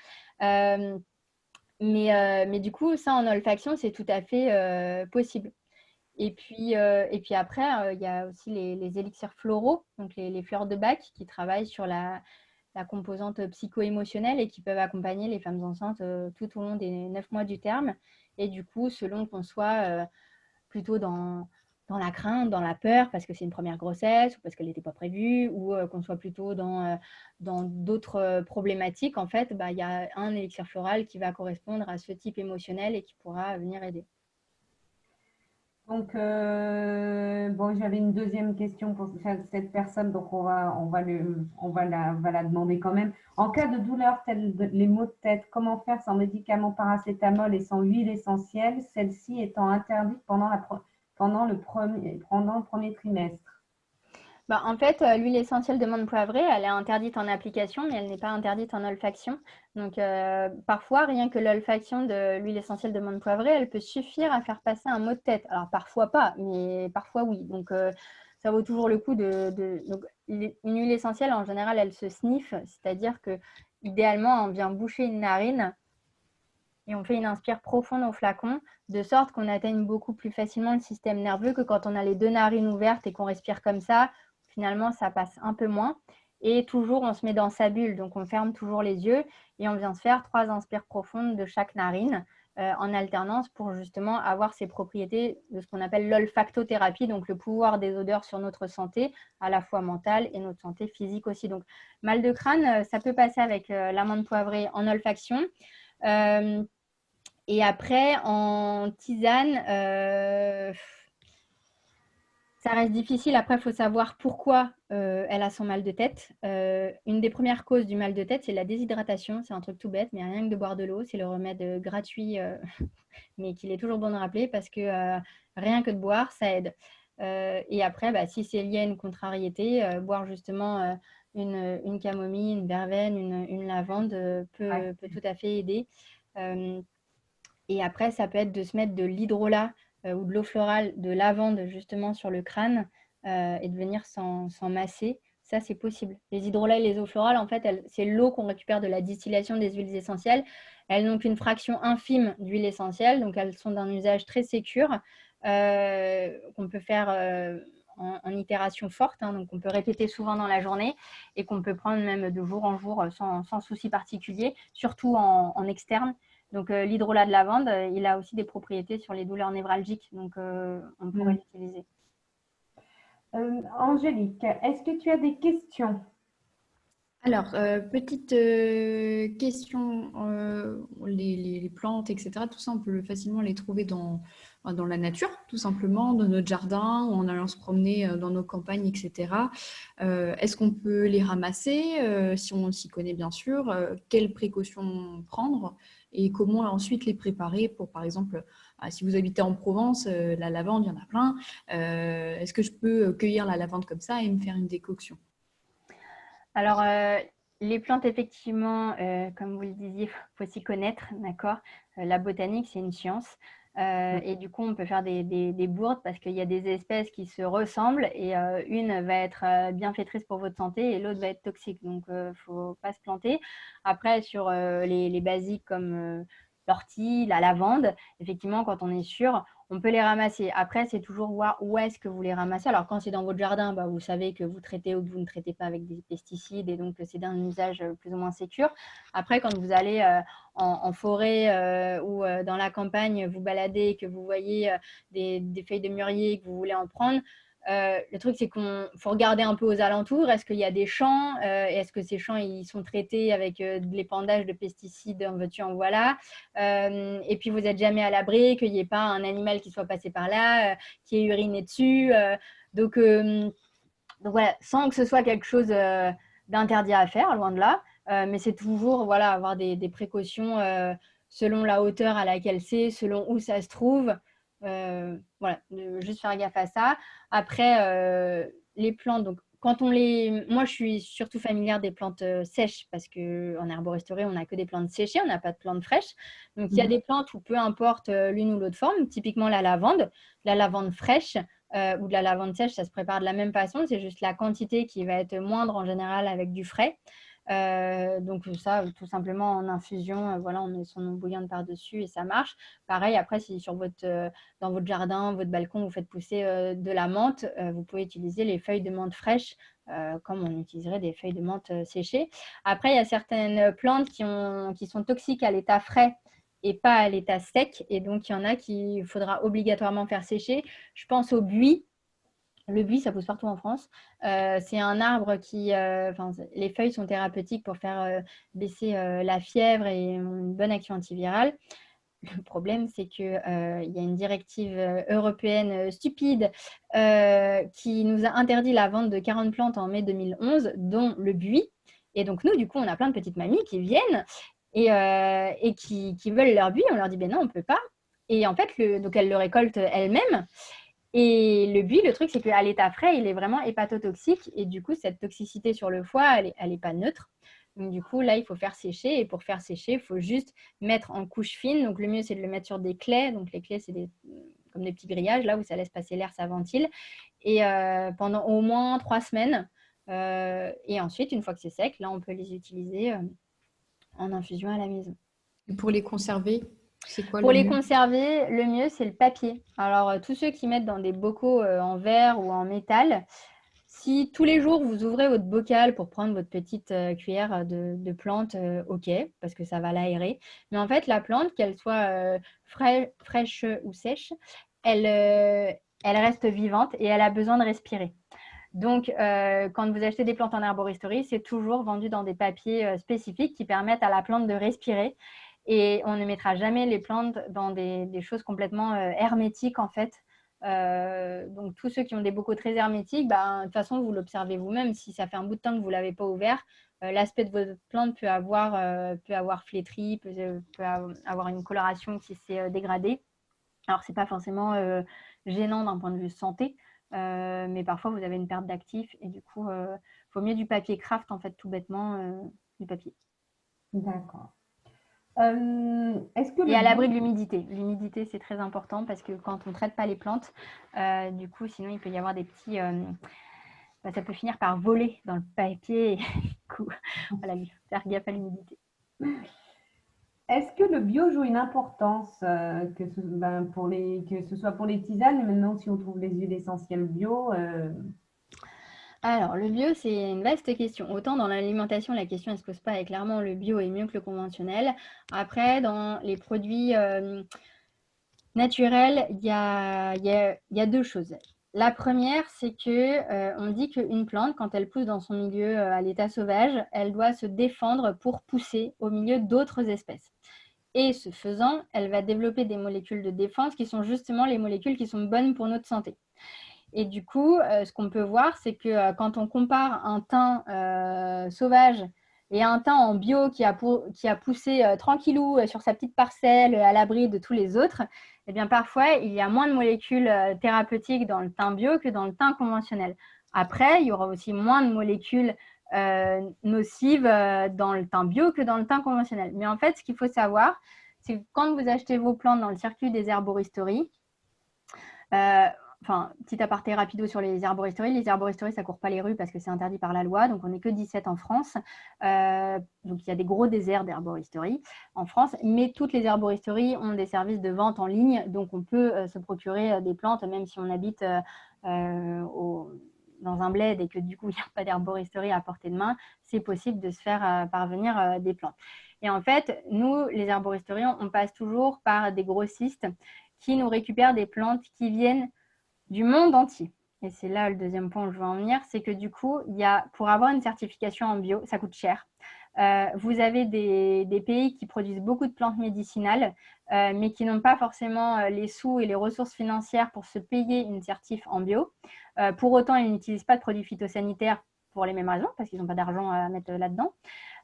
Mais du coup, ça en olfaction, c'est tout à fait possible. Et puis après, il y a aussi les élixirs floraux, donc les fleurs de bac qui travaillent sur la composante psycho-émotionnelle et qui peuvent accompagner les femmes enceintes tout au long des 9 mois du terme. Et du coup, selon qu'on soit plutôt dans la crainte, dans la peur, parce que c'est une première grossesse ou parce qu'elle n'était pas prévue, ou qu'on soit plutôt dans d'autres problématiques, en fait, il y a un élixir floral qui va correspondre à ce type émotionnel et qui pourra venir aider. Donc, j'avais une deuxième question pour cette personne, donc on va la demander quand même. En cas de douleur telle les maux de tête, comment faire sans médicaments paracétamol et sans huile essentielle, celle-ci étant interdite pendant le premier trimestre? En fait, l'huile essentielle de menthe poivrée, elle est interdite en application, mais elle n'est pas interdite en olfaction. Donc, parfois, rien que l'olfaction de l'huile essentielle de menthe poivrée, elle peut suffire à faire passer un maux de tête. Alors, parfois pas, mais parfois oui. Donc, ça vaut toujours le coup Donc, une huile essentielle, en général, elle se sniffe, c'est-à-dire que idéalement, on vient boucher une narine et on fait une inspire profonde au flacon, de sorte qu'on atteigne beaucoup plus facilement le système nerveux que quand on a les 2 narines ouvertes et qu'on respire comme ça. Finalement, ça passe un peu moins. Et toujours, on se met dans sa bulle. Donc, on ferme toujours les yeux et on vient se faire 3 inspires profondes de chaque narine en alternance pour justement avoir ces propriétés de ce qu'on appelle l'olfactothérapie, donc le pouvoir des odeurs sur notre santé, à la fois mentale et notre santé physique aussi. Donc, mal de crâne, ça peut passer avec l'amande poivrée en olfaction. Et après, en tisane, ça reste difficile. Après, il faut savoir pourquoi elle a son mal de tête. Une des premières causes du mal de tête, c'est la déshydratation. C'est un truc tout bête, mais rien que de boire de l'eau, c'est le remède gratuit, mais qu'il est toujours bon de rappeler parce que rien que de boire, ça aide. Et après, bah, si c'est lié à une contrariété, boire justement une camomille, une verveine, une lavande peut tout à fait aider. Et après, ça peut être de se mettre de l'hydrolat ou de l'eau florale de lavande justement sur le crâne et de venir s'en masser. Ça, c'est possible. Les hydrolats et les eaux florales, en fait, c'est l'eau qu'on récupère de la distillation des huiles essentielles. Elles n'ont qu'une fraction infime d'huile essentielle, donc elles sont d'un usage très sécure qu'on peut faire en itération forte, hein, donc on peut répéter souvent dans la journée et qu'on peut prendre même de jour en jour sans souci particulier, surtout en externe. Donc, l'hydrolat de lavande, il a aussi des propriétés sur les douleurs névralgiques. Donc, on pourrait l'utiliser. Angélique, est-ce que tu as des questions? Alors, petite question, les plantes, etc., tout ça, on peut facilement les trouver dans la nature, tout simplement, dans notre jardin, ou en allant se promener dans nos campagnes, etc. Est-ce qu'on peut les ramasser, si on s'y connaît bien sûr? Quelles précautions prendre et comment ensuite les préparer pour, par exemple, si vous habitez en Provence, la lavande, il y en a plein. Est-ce que je peux cueillir la lavande comme ça et me faire une décoction? Alors, les plantes, effectivement, comme vous le disiez, il faut s'y connaître, d'accord? La botanique, c'est une science. Et du coup, on peut faire des bourdes parce qu'il y a des espèces qui se ressemblent et une va être bienfaitrice pour votre santé et l'autre va être toxique. Donc, il ne faut pas se planter. Après, sur les basiques comme l'ortie, la lavande, effectivement, quand on est sûr, on peut les ramasser. Après, c'est toujours voir où est-ce que vous les ramassez. Alors, quand c'est dans votre jardin, bah, vous savez que vous traitez ou que vous ne traitez pas avec des pesticides et donc c'est d'un usage plus ou moins sécure. Après, quand vous allez en forêt ou dans la campagne, vous baladez et que vous voyez des feuilles de mûrier et que vous voulez en prendre, le truc, c'est qu'il faut regarder un peu aux alentours. Est-ce qu'il y a des champs et est-ce que ces champs ils sont traités avec de l'épandage de pesticides, en veux-tu, en voilà. Et puis, vous n'êtes jamais à l'abri, qu'il n'y ait pas un animal qui soit passé par là, qui ait uriné dessus. Donc, voilà, sans que ce soit quelque chose d'interdit à faire, loin de là. Mais c'est toujours voilà, avoir des précautions selon la hauteur à laquelle c'est, selon où ça se trouve. Voilà, juste faire gaffe à ça. Après, les plantes, donc moi, je suis surtout familière des plantes sèches parce qu'en herboristerie, on n'a que des plantes séchées, on n'a pas de plantes fraîches. Donc, il y a des plantes où peu importe l'une ou l'autre forme, typiquement la lavande fraîche ou de la lavande sèche, ça se prépare de la même façon. C'est juste la quantité qui va être moindre en général avec du frais. Donc ça, tout simplement en infusion, voilà, on met son eau bouillante par-dessus et ça marche. Pareil, après, si dans votre jardin, votre balcon, vous faites pousser de la menthe, vous pouvez utiliser les feuilles de menthe fraîches comme on utiliserait des feuilles de menthe séchées. Après, il y a certaines plantes qui sont toxiques à l'état frais et pas à l'état sec. Et donc, il y en a qu'il faudra obligatoirement faire sécher. Je pense au buis. Le buis, ça pousse partout en France. C'est un arbre les feuilles sont thérapeutiques pour faire baisser la fièvre et une bonne action antivirale. Le problème, c'est qu'il y a une directive européenne stupide qui nous a interdit la vente de 40 plantes en mai 2011, dont le buis. Et donc, nous, du coup, on a plein de petites mamies qui viennent et qui veulent leur buis. On leur dit, ben non, on ne peut pas. Et en fait, donc elles le récoltent elles-mêmes. Et le buis, le truc, c'est qu'à l'état frais, il est vraiment hépatotoxique. Et du coup, cette toxicité sur le foie, elle est pas neutre. Donc, du coup, là, il faut faire sécher. Et pour faire sécher, il faut juste mettre en couche fine. Donc, le mieux, c'est de le mettre sur des claies. Donc, les claies, c'est comme des petits grillages, là où ça laisse passer l'air, ça ventile. Et pendant au moins 3 semaines. Et ensuite, une fois que c'est sec, là, on peut les utiliser en infusion à la maison. Et pour les conserver, c'est quoi Pour le les mieux? conserver, le mieux, c'est le papier. Alors, tous ceux qui mettent dans des bocaux en verre ou en métal, si tous les jours, vous ouvrez votre bocal pour prendre votre petite cuillère de plante, OK, parce que ça va l'aérer. Mais en fait, la plante, qu'elle soit fraîche ou sèche, elle reste vivante et elle a besoin de respirer. Donc, quand vous achetez des plantes en herboristerie, c'est toujours vendu dans des papiers spécifiques qui permettent à la plante de respirer. Et on ne mettra jamais les plantes dans des choses complètement hermétiques, en fait. Donc, tous ceux qui ont des bocaux très hermétiques, de toute façon, vous l'observez vous-même. Si ça fait un bout de temps que vous ne l'avez pas ouvert, l'aspect de votre plante peut avoir flétri, peut avoir une coloration qui s'est dégradée. Alors, ce n'est pas forcément gênant d'un point de vue santé, mais parfois, vous avez une perte d'actifs et du coup, il vaut mieux du papier craft, en fait, tout bêtement, du papier. D'accord. Est-ce que Et à l'abri de l'humidité. L'humidité, c'est très important parce que quand on ne traite pas les plantes, du coup, sinon, il peut y avoir des petits... ça peut finir par voler dans le papier. Et, du coup, voilà, il faut faire gaffe à l'humidité. Est-ce que le bio joue une importance, que ce soit pour les tisanes, mais maintenant si on trouve les huiles essentielles bio, Alors, le bio, c'est une vaste question. Autant dans l'alimentation, la question ne se pose pas et clairement, le bio est mieux que le conventionnel. Après, dans les produits naturels, il y a deux choses. La première, c'est que on dit qu'une plante, quand elle pousse dans son milieu à l'état sauvage, elle doit se défendre pour pousser au milieu d'autres espèces. Et ce faisant, elle va développer des molécules de défense qui sont justement les molécules qui sont bonnes pour notre santé. Et du coup, ce qu'on peut voir, c'est que quand on compare un thym sauvage et un thym en bio qui a poussé tranquillou sur sa petite parcelle à l'abri de tous les autres, eh bien parfois, il y a moins de molécules thérapeutiques dans le thym bio que dans le thym conventionnel. Après, il y aura aussi moins de molécules nocives dans le thym bio que dans le thym conventionnel. Mais en fait, ce qu'il faut savoir, c'est que quand vous achetez vos plantes dans le circuit des herboristeries, petit aparté rapido sur les herboristeries. Les herboristeries, ça ne court pas les rues parce que c'est interdit par la loi. Donc, on n'est que 17 en France. Donc, il y a des gros déserts d'herboristeries en France. Mais toutes les herboristeries ont des services de vente en ligne. Donc, on peut se procurer des plantes, même si on habite dans un bled et que du coup, il n'y a pas d'herboristerie à portée de main. C'est possible de se faire parvenir des plantes. Et en fait, nous, les herboristeries, on passe toujours par des grossistes qui nous récupèrent des plantes qui viennent du monde entier. Et c'est là le deuxième point où je veux en venir, c'est que du coup, pour avoir une certification en bio, ça coûte cher. Vous avez des pays qui produisent beaucoup de plantes médicinales, mais qui n'ont pas forcément les sous et les ressources financières pour se payer une certif en bio. Pour autant, ils n'utilisent pas de produits phytosanitaires pour les mêmes raisons, parce qu'ils n'ont pas d'argent à mettre là-dedans.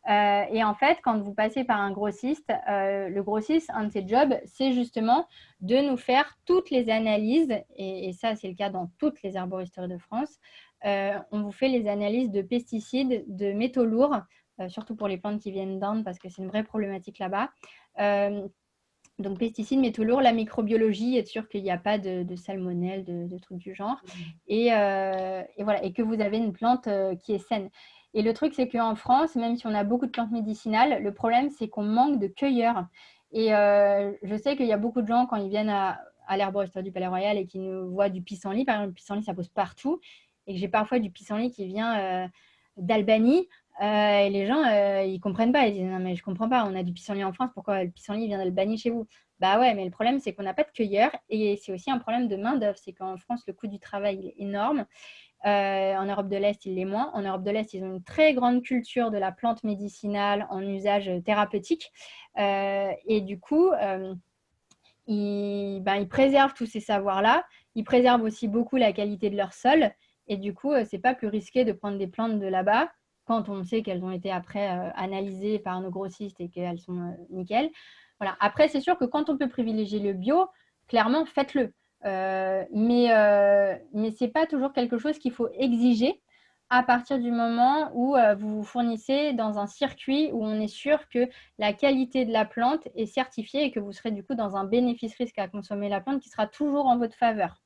Et en fait, quand vous passez par un grossiste, le grossiste, un de ses jobs, c'est justement de nous faire toutes les analyses, et ça, c'est le cas dans toutes les herboristeries de France. On vous fait les analyses de pesticides, de métaux lourds, surtout pour les plantes qui viennent d'Inde, parce que c'est une vraie problématique là-bas. Donc, pesticides, métaux lourds, la microbiologie, être sûr qu'il n'y a pas de salmonelle, de trucs du genre. Et voilà, et que vous avez une plante qui est saine. Et le truc, c'est qu'en France, même si on a beaucoup de plantes médicinales, le problème, c'est qu'on manque de cueilleurs. Et je sais qu'il y a beaucoup de gens, quand ils viennent à l'herboristerie du Palais Royal et qui nous voient du pissenlit, par exemple, le pissenlit, ça pousse partout, et que j'ai parfois du pissenlit qui vient d'Albanie, et les gens, ils ne comprennent pas. Ils disent, non, mais je ne comprends pas, on a du pissenlit en France, pourquoi le pissenlit vient d'Albanie chez vous? Bah ouais, mais le problème, c'est qu'on n'a pas de cueilleurs, et c'est aussi un problème de main-d'œuvre. C'est qu'en France, le coût du travail il est énorme. En Europe de l'Est, il l'est moins. En Europe de l'Est, ils ont une très grande culture de la plante médicinale en usage thérapeutique. Et du coup, ils préservent tous ces savoirs-là. Ils préservent aussi beaucoup la qualité de leur sol. Et du coup, ce n'est pas plus risqué de prendre des plantes de là-bas quand on sait qu'elles ont été après analysées par nos grossistes et qu'elles sont nickel. Voilà. Après, c'est sûr que quand on peut privilégier le bio, clairement, faites-le. Mais ce n'est pas toujours quelque chose qu'il faut exiger à partir du moment où vous vous fournissez dans un circuit où on est sûr que la qualité de la plante est certifiée et que vous serez du coup dans un bénéfice-risque à consommer la plante qui sera toujours en votre faveur.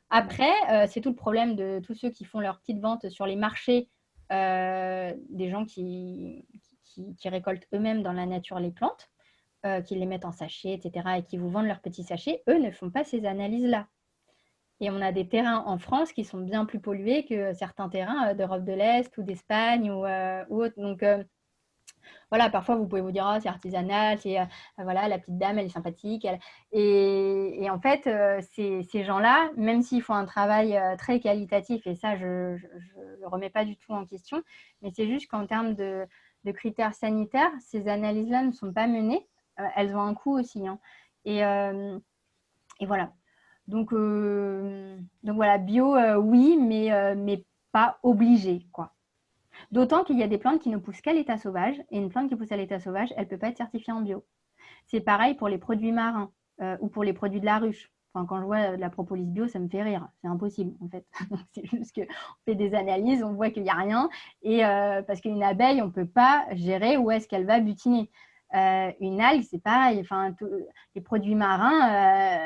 Après, c'est tout le problème de tous ceux qui font leur petite vente sur les marchés, des gens qui récoltent eux-mêmes dans la nature les plantes. Qui les mettent en sachet, etc., et qui vous vendent leurs petits sachets, eux ne font pas ces analyses-là. Et on a des terrains en France qui sont bien plus pollués que certains terrains d'Europe de l'Est ou d'Espagne ou autre. Donc, voilà, parfois, vous pouvez vous dire, oh, c'est artisanal, voilà, la petite dame, elle est sympathique. Et en fait, ces gens-là, même s'ils font un travail très qualitatif, et ça, je ne le remets pas du tout en question, mais c'est juste qu'en termes de critères sanitaires, ces analyses-là ne sont pas menées. elles ont un coût aussi, hein. Et voilà. Donc voilà, bio, oui, mais pas obligé, quoi. D'autant qu'il y a des plantes qui ne poussent qu'à l'état sauvage, et une plante qui pousse à l'état sauvage, elle ne peut pas être certifiée en bio. C'est pareil pour les produits marins ou pour les produits de la ruche. Enfin, quand je vois de la propolis bio, ça me fait rire. C'est impossible, en fait. C'est juste qu'on fait des analyses, on voit qu'il n'y a rien. Et parce qu'une abeille, on ne peut pas gérer où est-ce qu'elle va butiner. Une algue, c'est pareil. Enfin, les produits marins,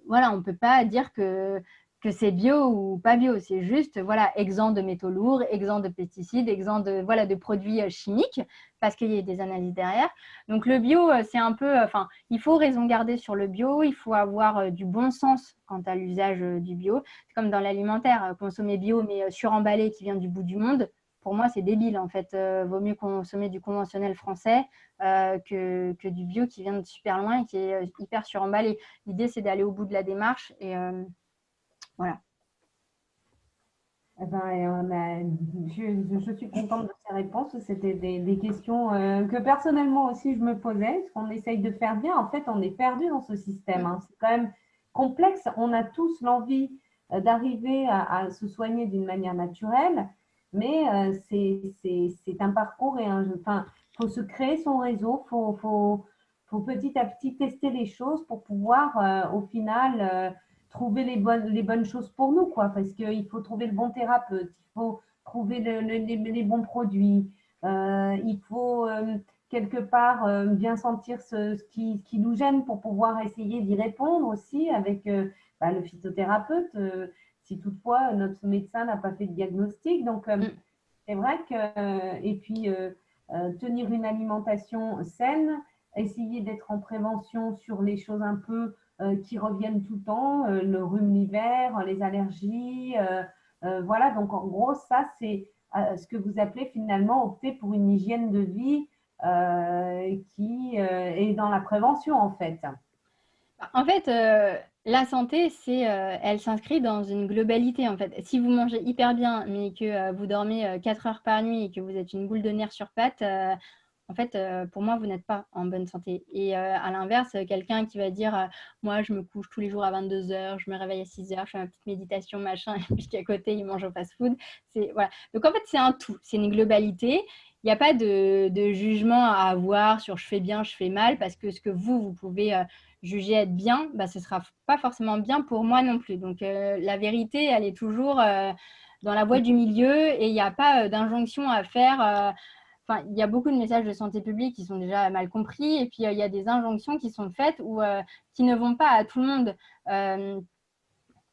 voilà, on ne peut pas dire que c'est bio ou pas bio. C'est juste, voilà, exempt de métaux lourds, exempt de pesticides, exempt de, voilà, de produits chimiques, parce qu'il y a des analyses derrière. Donc le bio, c'est un peu, enfin, il faut raison garder sur le bio, il faut avoir du bon sens quant à l'usage du bio. C'est comme dans l'alimentaire, consommer bio mais suremballé qui vient du bout du monde. Pour moi, c'est débile en fait. Vaut mieux consommer du conventionnel français que du bio qui vient de super loin et qui est hyper suremballé. L'idée, c'est d'aller au bout de la démarche et voilà. Eh ben, je suis contente de ces réponses. C'était des questions que personnellement aussi je me posais. Ce qu'on essaye de faire bien, en fait, on est perdu dans ce système, hein. C'est quand même complexe. On a tous l'envie d'arriver à se soigner d'une manière naturelle, mais c'est un parcours et enfin, faut se créer son réseau. Faut petit à petit tester les choses pour pouvoir, au final, trouver les bonnes choses pour nous, quoi, parce qu'il faut trouver le bon thérapeute, il faut trouver les bons produits, il faut quelque part bien sentir ce qui nous gêne pour pouvoir essayer d'y répondre aussi avec le phytothérapeute, si toutefois notre médecin n'a pas fait de diagnostic. Donc, c'est vrai que, et puis, tenir une alimentation saine, essayer d'être en prévention sur les choses un peu qui reviennent tout le temps, le rhume l'hiver, les allergies. Voilà, donc en gros, ça, c'est ce que vous appelez finalement opter pour une hygiène de vie qui est dans la prévention, en fait. En fait, la santé, elle s'inscrit dans une globalité. En fait, si vous mangez hyper bien, mais que vous dormez 4 heures par nuit et que vous êtes une boule de nerfs sur pattes, en fait, pour moi, vous n'êtes pas en bonne santé. Et à l'inverse, quelqu'un qui va dire moi, je me couche tous les jours à 22 heures, je me réveille à 6 heures, je fais ma petite méditation, machin, et puis qu'à côté, il mange au fast-food. Voilà. Donc, en fait, c'est un tout, c'est une globalité. Il n'y a pas de jugement à avoir sur je fais bien, je fais mal, parce que ce que vous pouvez juger être bien, ce ne sera pas forcément bien pour moi non plus. Donc, la vérité, elle est toujours dans la voie du milieu et il n'y a pas d'injonction à faire. Enfin, il y a beaucoup de messages de santé publique qui sont déjà mal compris et puis il y a des injonctions qui sont faites ou qui ne vont pas à tout le monde.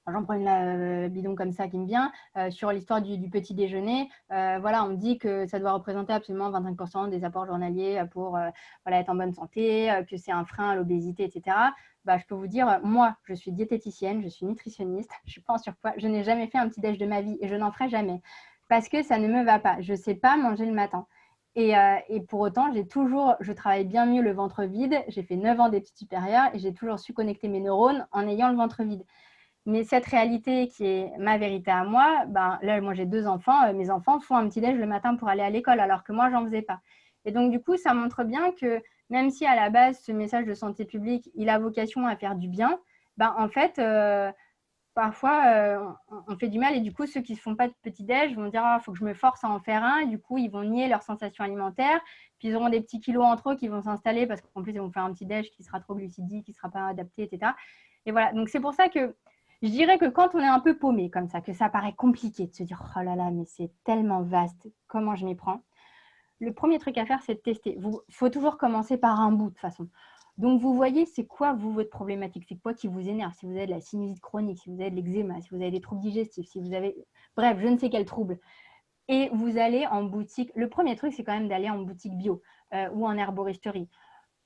J'en prends une bidon comme ça qui me vient, sur l'histoire du petit déjeuner. Voilà, on me dit que ça doit représenter absolument 25% des apports journaliers pour être en bonne santé, que c'est un frein à l'obésité, etc. Je peux vous dire, moi, je suis diététicienne, je suis nutritionniste, je ne suis pas en surpoids, je n'ai jamais fait un petit déj de ma vie et je n'en ferai jamais parce que ça ne me va pas. Je ne sais pas manger le matin. Et pour autant, je travaille bien mieux le ventre vide. J'ai fait 9 ans d'études supérieures et j'ai toujours su connecter mes neurones en ayant le ventre vide. Mais cette réalité qui est ma vérité à moi, là, moi j'ai 2 enfants, mes enfants font un petit-déj le matin pour aller à l'école, alors que moi, j'en faisais pas. Et donc, du coup, ça montre bien que même si à la base, ce message de santé publique, il a vocation à faire du bien, en fait, parfois, on fait du mal. Et du coup, ceux qui ne font pas de petit-déj vont dire « faut que je me force à en faire un ». Et du coup, ils vont nier leur sensation alimentaire. Puis, ils auront des petits kilos entre eux qui vont s'installer parce qu'en plus, ils vont faire un petit-déj qui sera trop glucidique, qui ne sera pas adapté, etc. Et voilà, donc c'est pour ça que je dirais que quand on est un peu paumé comme ça, que ça paraît compliqué de se dire « oh là là, mais c'est tellement vaste, comment je m'y prends ?» Le premier truc à faire, c'est de tester. Il faut toujours commencer par un bout de toute façon. Donc, vous voyez, c'est quoi, vous, votre problématique? C'est quoi qui vous énerve? Si vous avez de la sinusite chronique, si vous avez de l'eczéma, si vous avez des troubles digestifs, si vous avez… Bref, je ne sais quel trouble. Et vous allez en boutique. Le premier truc, c'est quand même d'aller en boutique bio ou en herboristerie.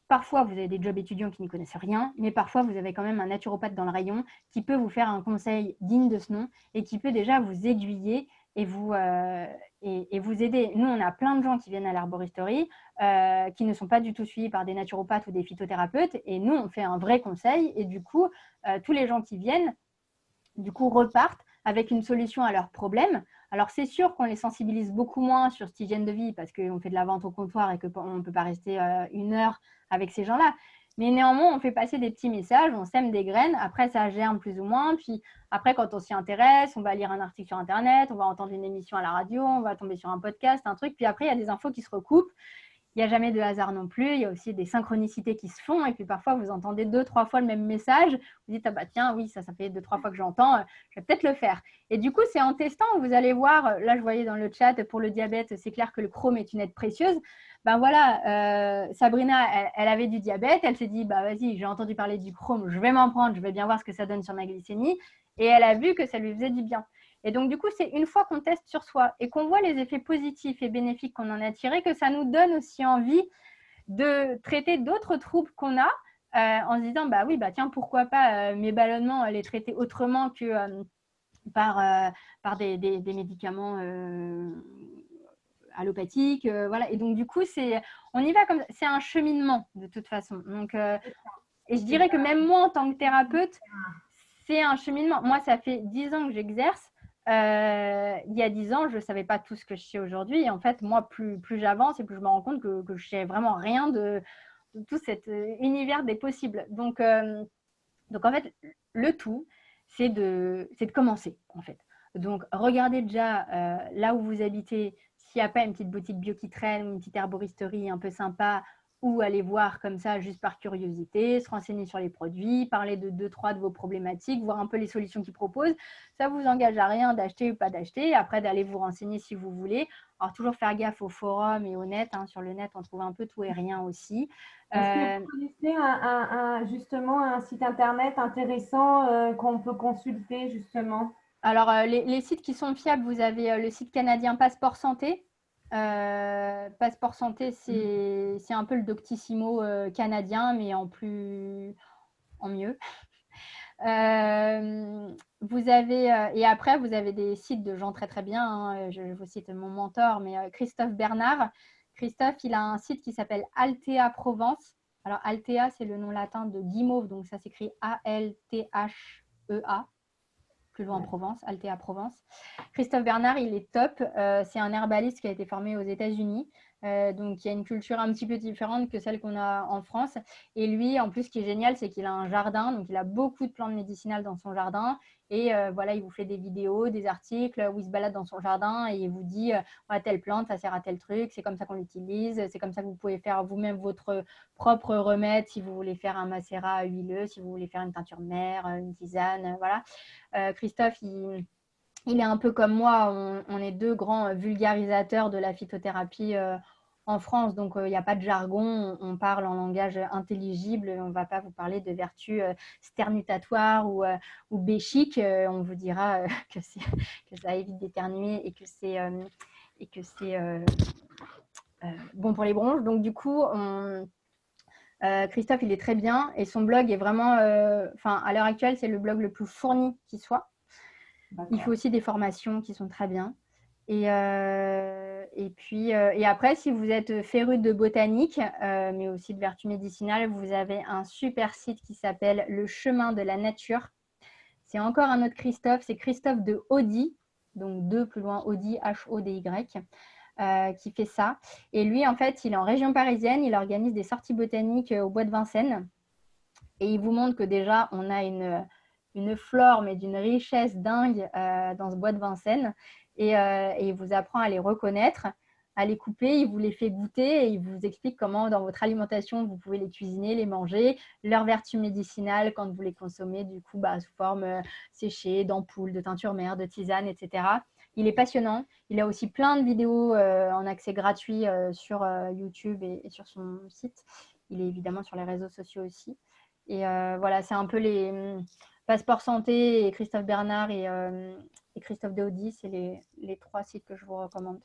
Parfois, vous avez des jobs étudiants qui n'y connaissent rien, mais parfois, vous avez quand même un naturopathe dans le rayon qui peut vous faire un conseil digne de ce nom et qui peut déjà vous aiguiller et vous aider. Nous, on a plein de gens qui viennent à l'herboristerie qui ne sont pas du tout suivis par des naturopathes ou des phytothérapeutes. Et nous, on fait un vrai conseil. Et du coup, tous les gens qui viennent, du coup, repartent avec une solution à leurs problèmes. Alors, c'est sûr qu'on les sensibilise beaucoup moins sur cette hygiène de vie parce qu'on fait de la vente au comptoir et qu'on ne peut pas rester 1 heure avec ces gens-là. Mais néanmoins, on fait passer des petits messages, on sème des graines. Après, ça germe plus ou moins. Puis après, quand on s'y intéresse, on va lire un article sur Internet, on va entendre une émission à la radio, on va tomber sur un podcast, un truc. Puis après, il y a des infos qui se recoupent. Il n'y a jamais de hasard non plus. Il y a aussi des synchronicités qui se font. Et puis parfois, vous entendez 2-3 fois le même message. Vous dites, ah bah tiens, oui, ça fait 2-3 fois que j'entends. Je vais peut-être le faire. Et du coup, c'est en testant, vous allez voir, là, je voyais dans le chat, pour le diabète, c'est clair que le chrome est une aide précieuse. Ben voilà, Sabrina, elle avait du diabète. Elle s'est dit, bah vas-y, j'ai entendu parler du chrome, je vais m'en prendre, je vais bien voir ce que ça donne sur ma glycémie. Et elle a vu que ça lui faisait du bien. Et donc, du coup, c'est une fois qu'on teste sur soi et qu'on voit les effets positifs et bénéfiques qu'on en a tirés que ça nous donne aussi envie de traiter d'autres troubles qu'on a en se disant, bah oui, bah tiens, pourquoi pas mes ballonnements, les traiter autrement que par des médicaments allopathiques. Voilà. Et donc, du coup, on y va comme c'est un cheminement de toute façon. Donc, et je dirais que même moi, en tant que thérapeute, c'est un cheminement. Moi, ça fait 10 ans que j'exerce. Il y a 10 ans, je ne savais pas tout ce que je sais aujourd'hui. Et en fait, moi, plus j'avance et plus je me rends compte que je ne sais vraiment rien de tout cet univers des possibles. Donc en fait, le tout, c'est de commencer, en fait. Donc, regardez déjà là où vous habitez, s'il n'y a pas une petite boutique bio qui traîne, une petite herboristerie un peu sympa, ou aller voir comme ça juste par curiosité, se renseigner sur les produits, parler de 2-3 de vos problématiques, voir un peu les solutions qu'ils proposent. Ça ne vous engage à rien d'acheter ou pas d'acheter. Après, d'aller vous renseigner si vous voulez. Alors, toujours faire gaffe au forum et au net. Sur le net, on trouve un peu tout et rien aussi. Est-ce que vous connaissez justement un site internet intéressant qu'on peut consulter justement? Alors, les sites qui sont fiables, vous avez le site canadien Passeport Santé. Passeport Santé, c'est un peu le Doctissimo canadien, mais en mieux. Vous avez, et après, vous avez des sites de gens très très bien. Je vous cite mon mentor, mais Christophe Bernard. Christophe, il a un site qui s'appelle Altea Provence. Alors, Altea, c'est le nom latin de guimauve, donc ça s'écrit A-L-T-H-E-A. Plus loin en Provence, Altea Provence. Christophe Bernard, il est top. C'est un herbaliste qui a été formé aux États-Unis. Donc, il y a une culture un petit peu différente que celle qu'on a en France. Et lui, en plus, ce qui est génial, c'est qu'il a un jardin. Donc, il a beaucoup de plantes médicinales dans son jardin. Et voilà, il vous fait des vidéos, des articles où il se balade dans son jardin et il vous dit telle plante, ça sert à tel truc, c'est comme ça qu'on l'utilise, c'est comme ça que vous pouvez faire vous-même votre propre remède si vous voulez faire un macérat huileux, si vous voulez faire une teinture mère, une tisane, voilà. Christophe, il est un peu comme moi, on est deux grands vulgarisateurs de la phytothérapie en France, donc il n'y a pas de jargon, on parle en langage intelligible, on ne va pas vous parler de vertus sternutatoires ou béchiques, on vous dira que ça évite d'éternuer et que c'est bon pour les bronches. Donc du coup, Christophe, il est très bien et son blog est vraiment, à l'heure actuelle, c'est le blog le plus fourni qui soit. Il fait aussi des formations qui sont très bien. Et après, si vous êtes féru de botanique, mais aussi de vertus médicinales, vous avez un super site qui s'appelle Le Chemin de la Nature. C'est encore un autre Christophe, c'est Christophe de Audy, donc 2 plus loin, Audy, H-O-D-Y, qui fait ça. Et lui, en fait, il est en région parisienne, il organise des sorties botaniques au bois de Vincennes. Et il vous montre que déjà, on a une flore, mais d'une richesse dingue dans ce bois de Vincennes. Et il vous apprend à les reconnaître, à les couper, il vous les fait goûter et il vous explique comment dans votre alimentation, vous pouvez les cuisiner, les manger, leurs vertus médicinales quand vous les consommez, du coup, sous forme séchée, d'ampoules, de teinture mère, de tisane, etc. Il est passionnant. Il a aussi plein de vidéos en accès gratuit sur YouTube et sur son site. Il est évidemment sur les réseaux sociaux aussi. Et voilà, c'est un peu les Passeport Santé et Christophe Bernard et Christophe Daudy, c'est les 3 sites que je vous recommande.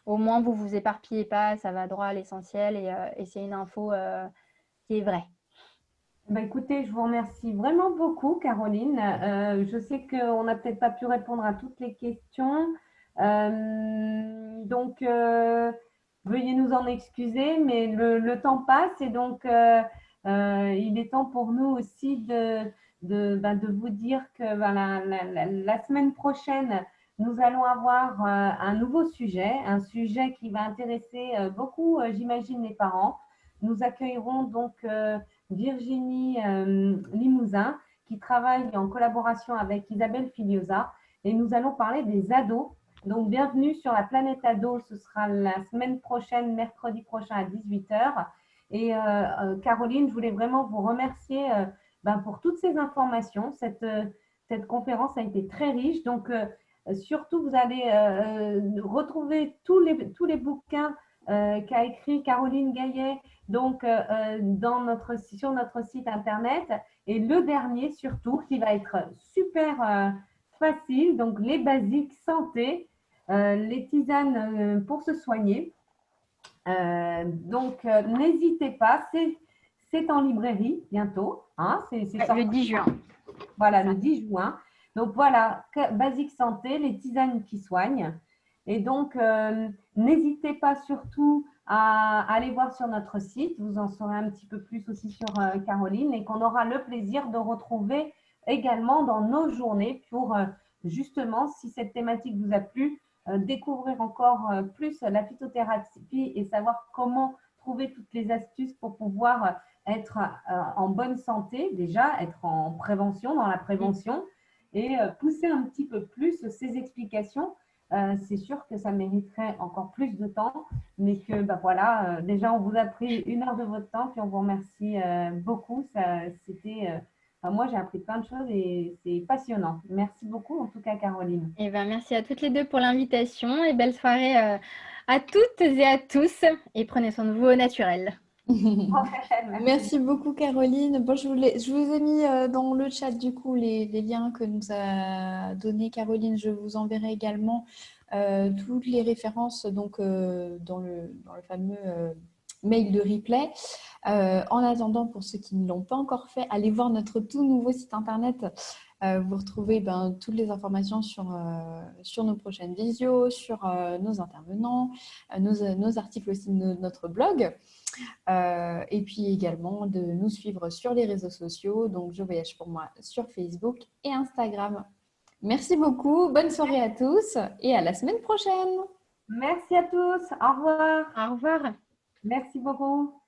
Au moins, vous vous éparpillez pas, ça va droit à l'essentiel et c'est une info qui est vraie. Écoutez, je vous remercie vraiment beaucoup, Caroline. Je sais qu'on n'a peut-être pas pu répondre à toutes les questions. Donc, veuillez nous en excuser, mais le temps passe et donc il est temps pour nous aussi de vous dire que la semaine prochaine, nous allons avoir un nouveau sujet, un sujet qui va intéresser beaucoup, j'imagine, les parents. Nous accueillerons donc Virginie Limousin, qui travaille en collaboration avec Isabelle Filiosa. Et nous allons parler des ados. Donc, bienvenue sur la planète ado. Ce sera la semaine prochaine, mercredi prochain à 18 h. Et Caroline, je voulais vraiment vous remercier pour toutes ces informations. Cette conférence a été très riche. Donc, surtout, vous allez retrouver tous les bouquins qu'a écrit Caroline Gaillet donc, sur notre site internet. Et le dernier, surtout, qui va être super facile, donc les basiques santé, les tisanes pour se soigner. Donc, n'hésitez pas, c'est en librairie bientôt. Hein, c'est Le 10 juin. Voilà, le 10 juin. Donc, voilà, basique santé, les tisanes qui soignent. Et donc, n'hésitez pas surtout à aller voir sur notre site. Vous en saurez un petit peu plus aussi sur Caroline et qu'on aura le plaisir de retrouver également dans nos journées pour justement, si cette thématique vous a plu, découvrir encore plus la phytothérapie et savoir comment trouver toutes les astuces pour pouvoir être en bonne santé déjà, être en prévention, dans la prévention et pousser un petit peu plus ces explications. C'est sûr que ça mériterait encore plus de temps, mais que voilà, déjà on vous a pris 1 heure de votre temps, puis on vous remercie beaucoup. Moi j'ai appris plein de choses et c'est passionnant. Merci beaucoup en tout cas Caroline. Et merci à toutes les deux pour l'invitation et belle soirée à toutes et à tous et prenez soin de vous au naturel. Merci beaucoup Caroline. Bon, je vous ai mis dans le chat du coup les liens que nous a donné Caroline. Je vous enverrai également toutes les références donc, dans le fameux mail de replay. En attendant, pour ceux qui ne l'ont pas encore fait, allez voir notre tout nouveau site internet. Vous retrouvez toutes les informations sur nos prochaines visios, sur nos intervenants, nos articles aussi de notre blog. Et puis également de nous suivre sur les réseaux sociaux, donc Je Voyage pour moi sur Facebook et Instagram. Merci beaucoup, bonne soirée à tous et à la semaine prochaine. Merci à tous, au revoir. Au revoir. Merci beaucoup.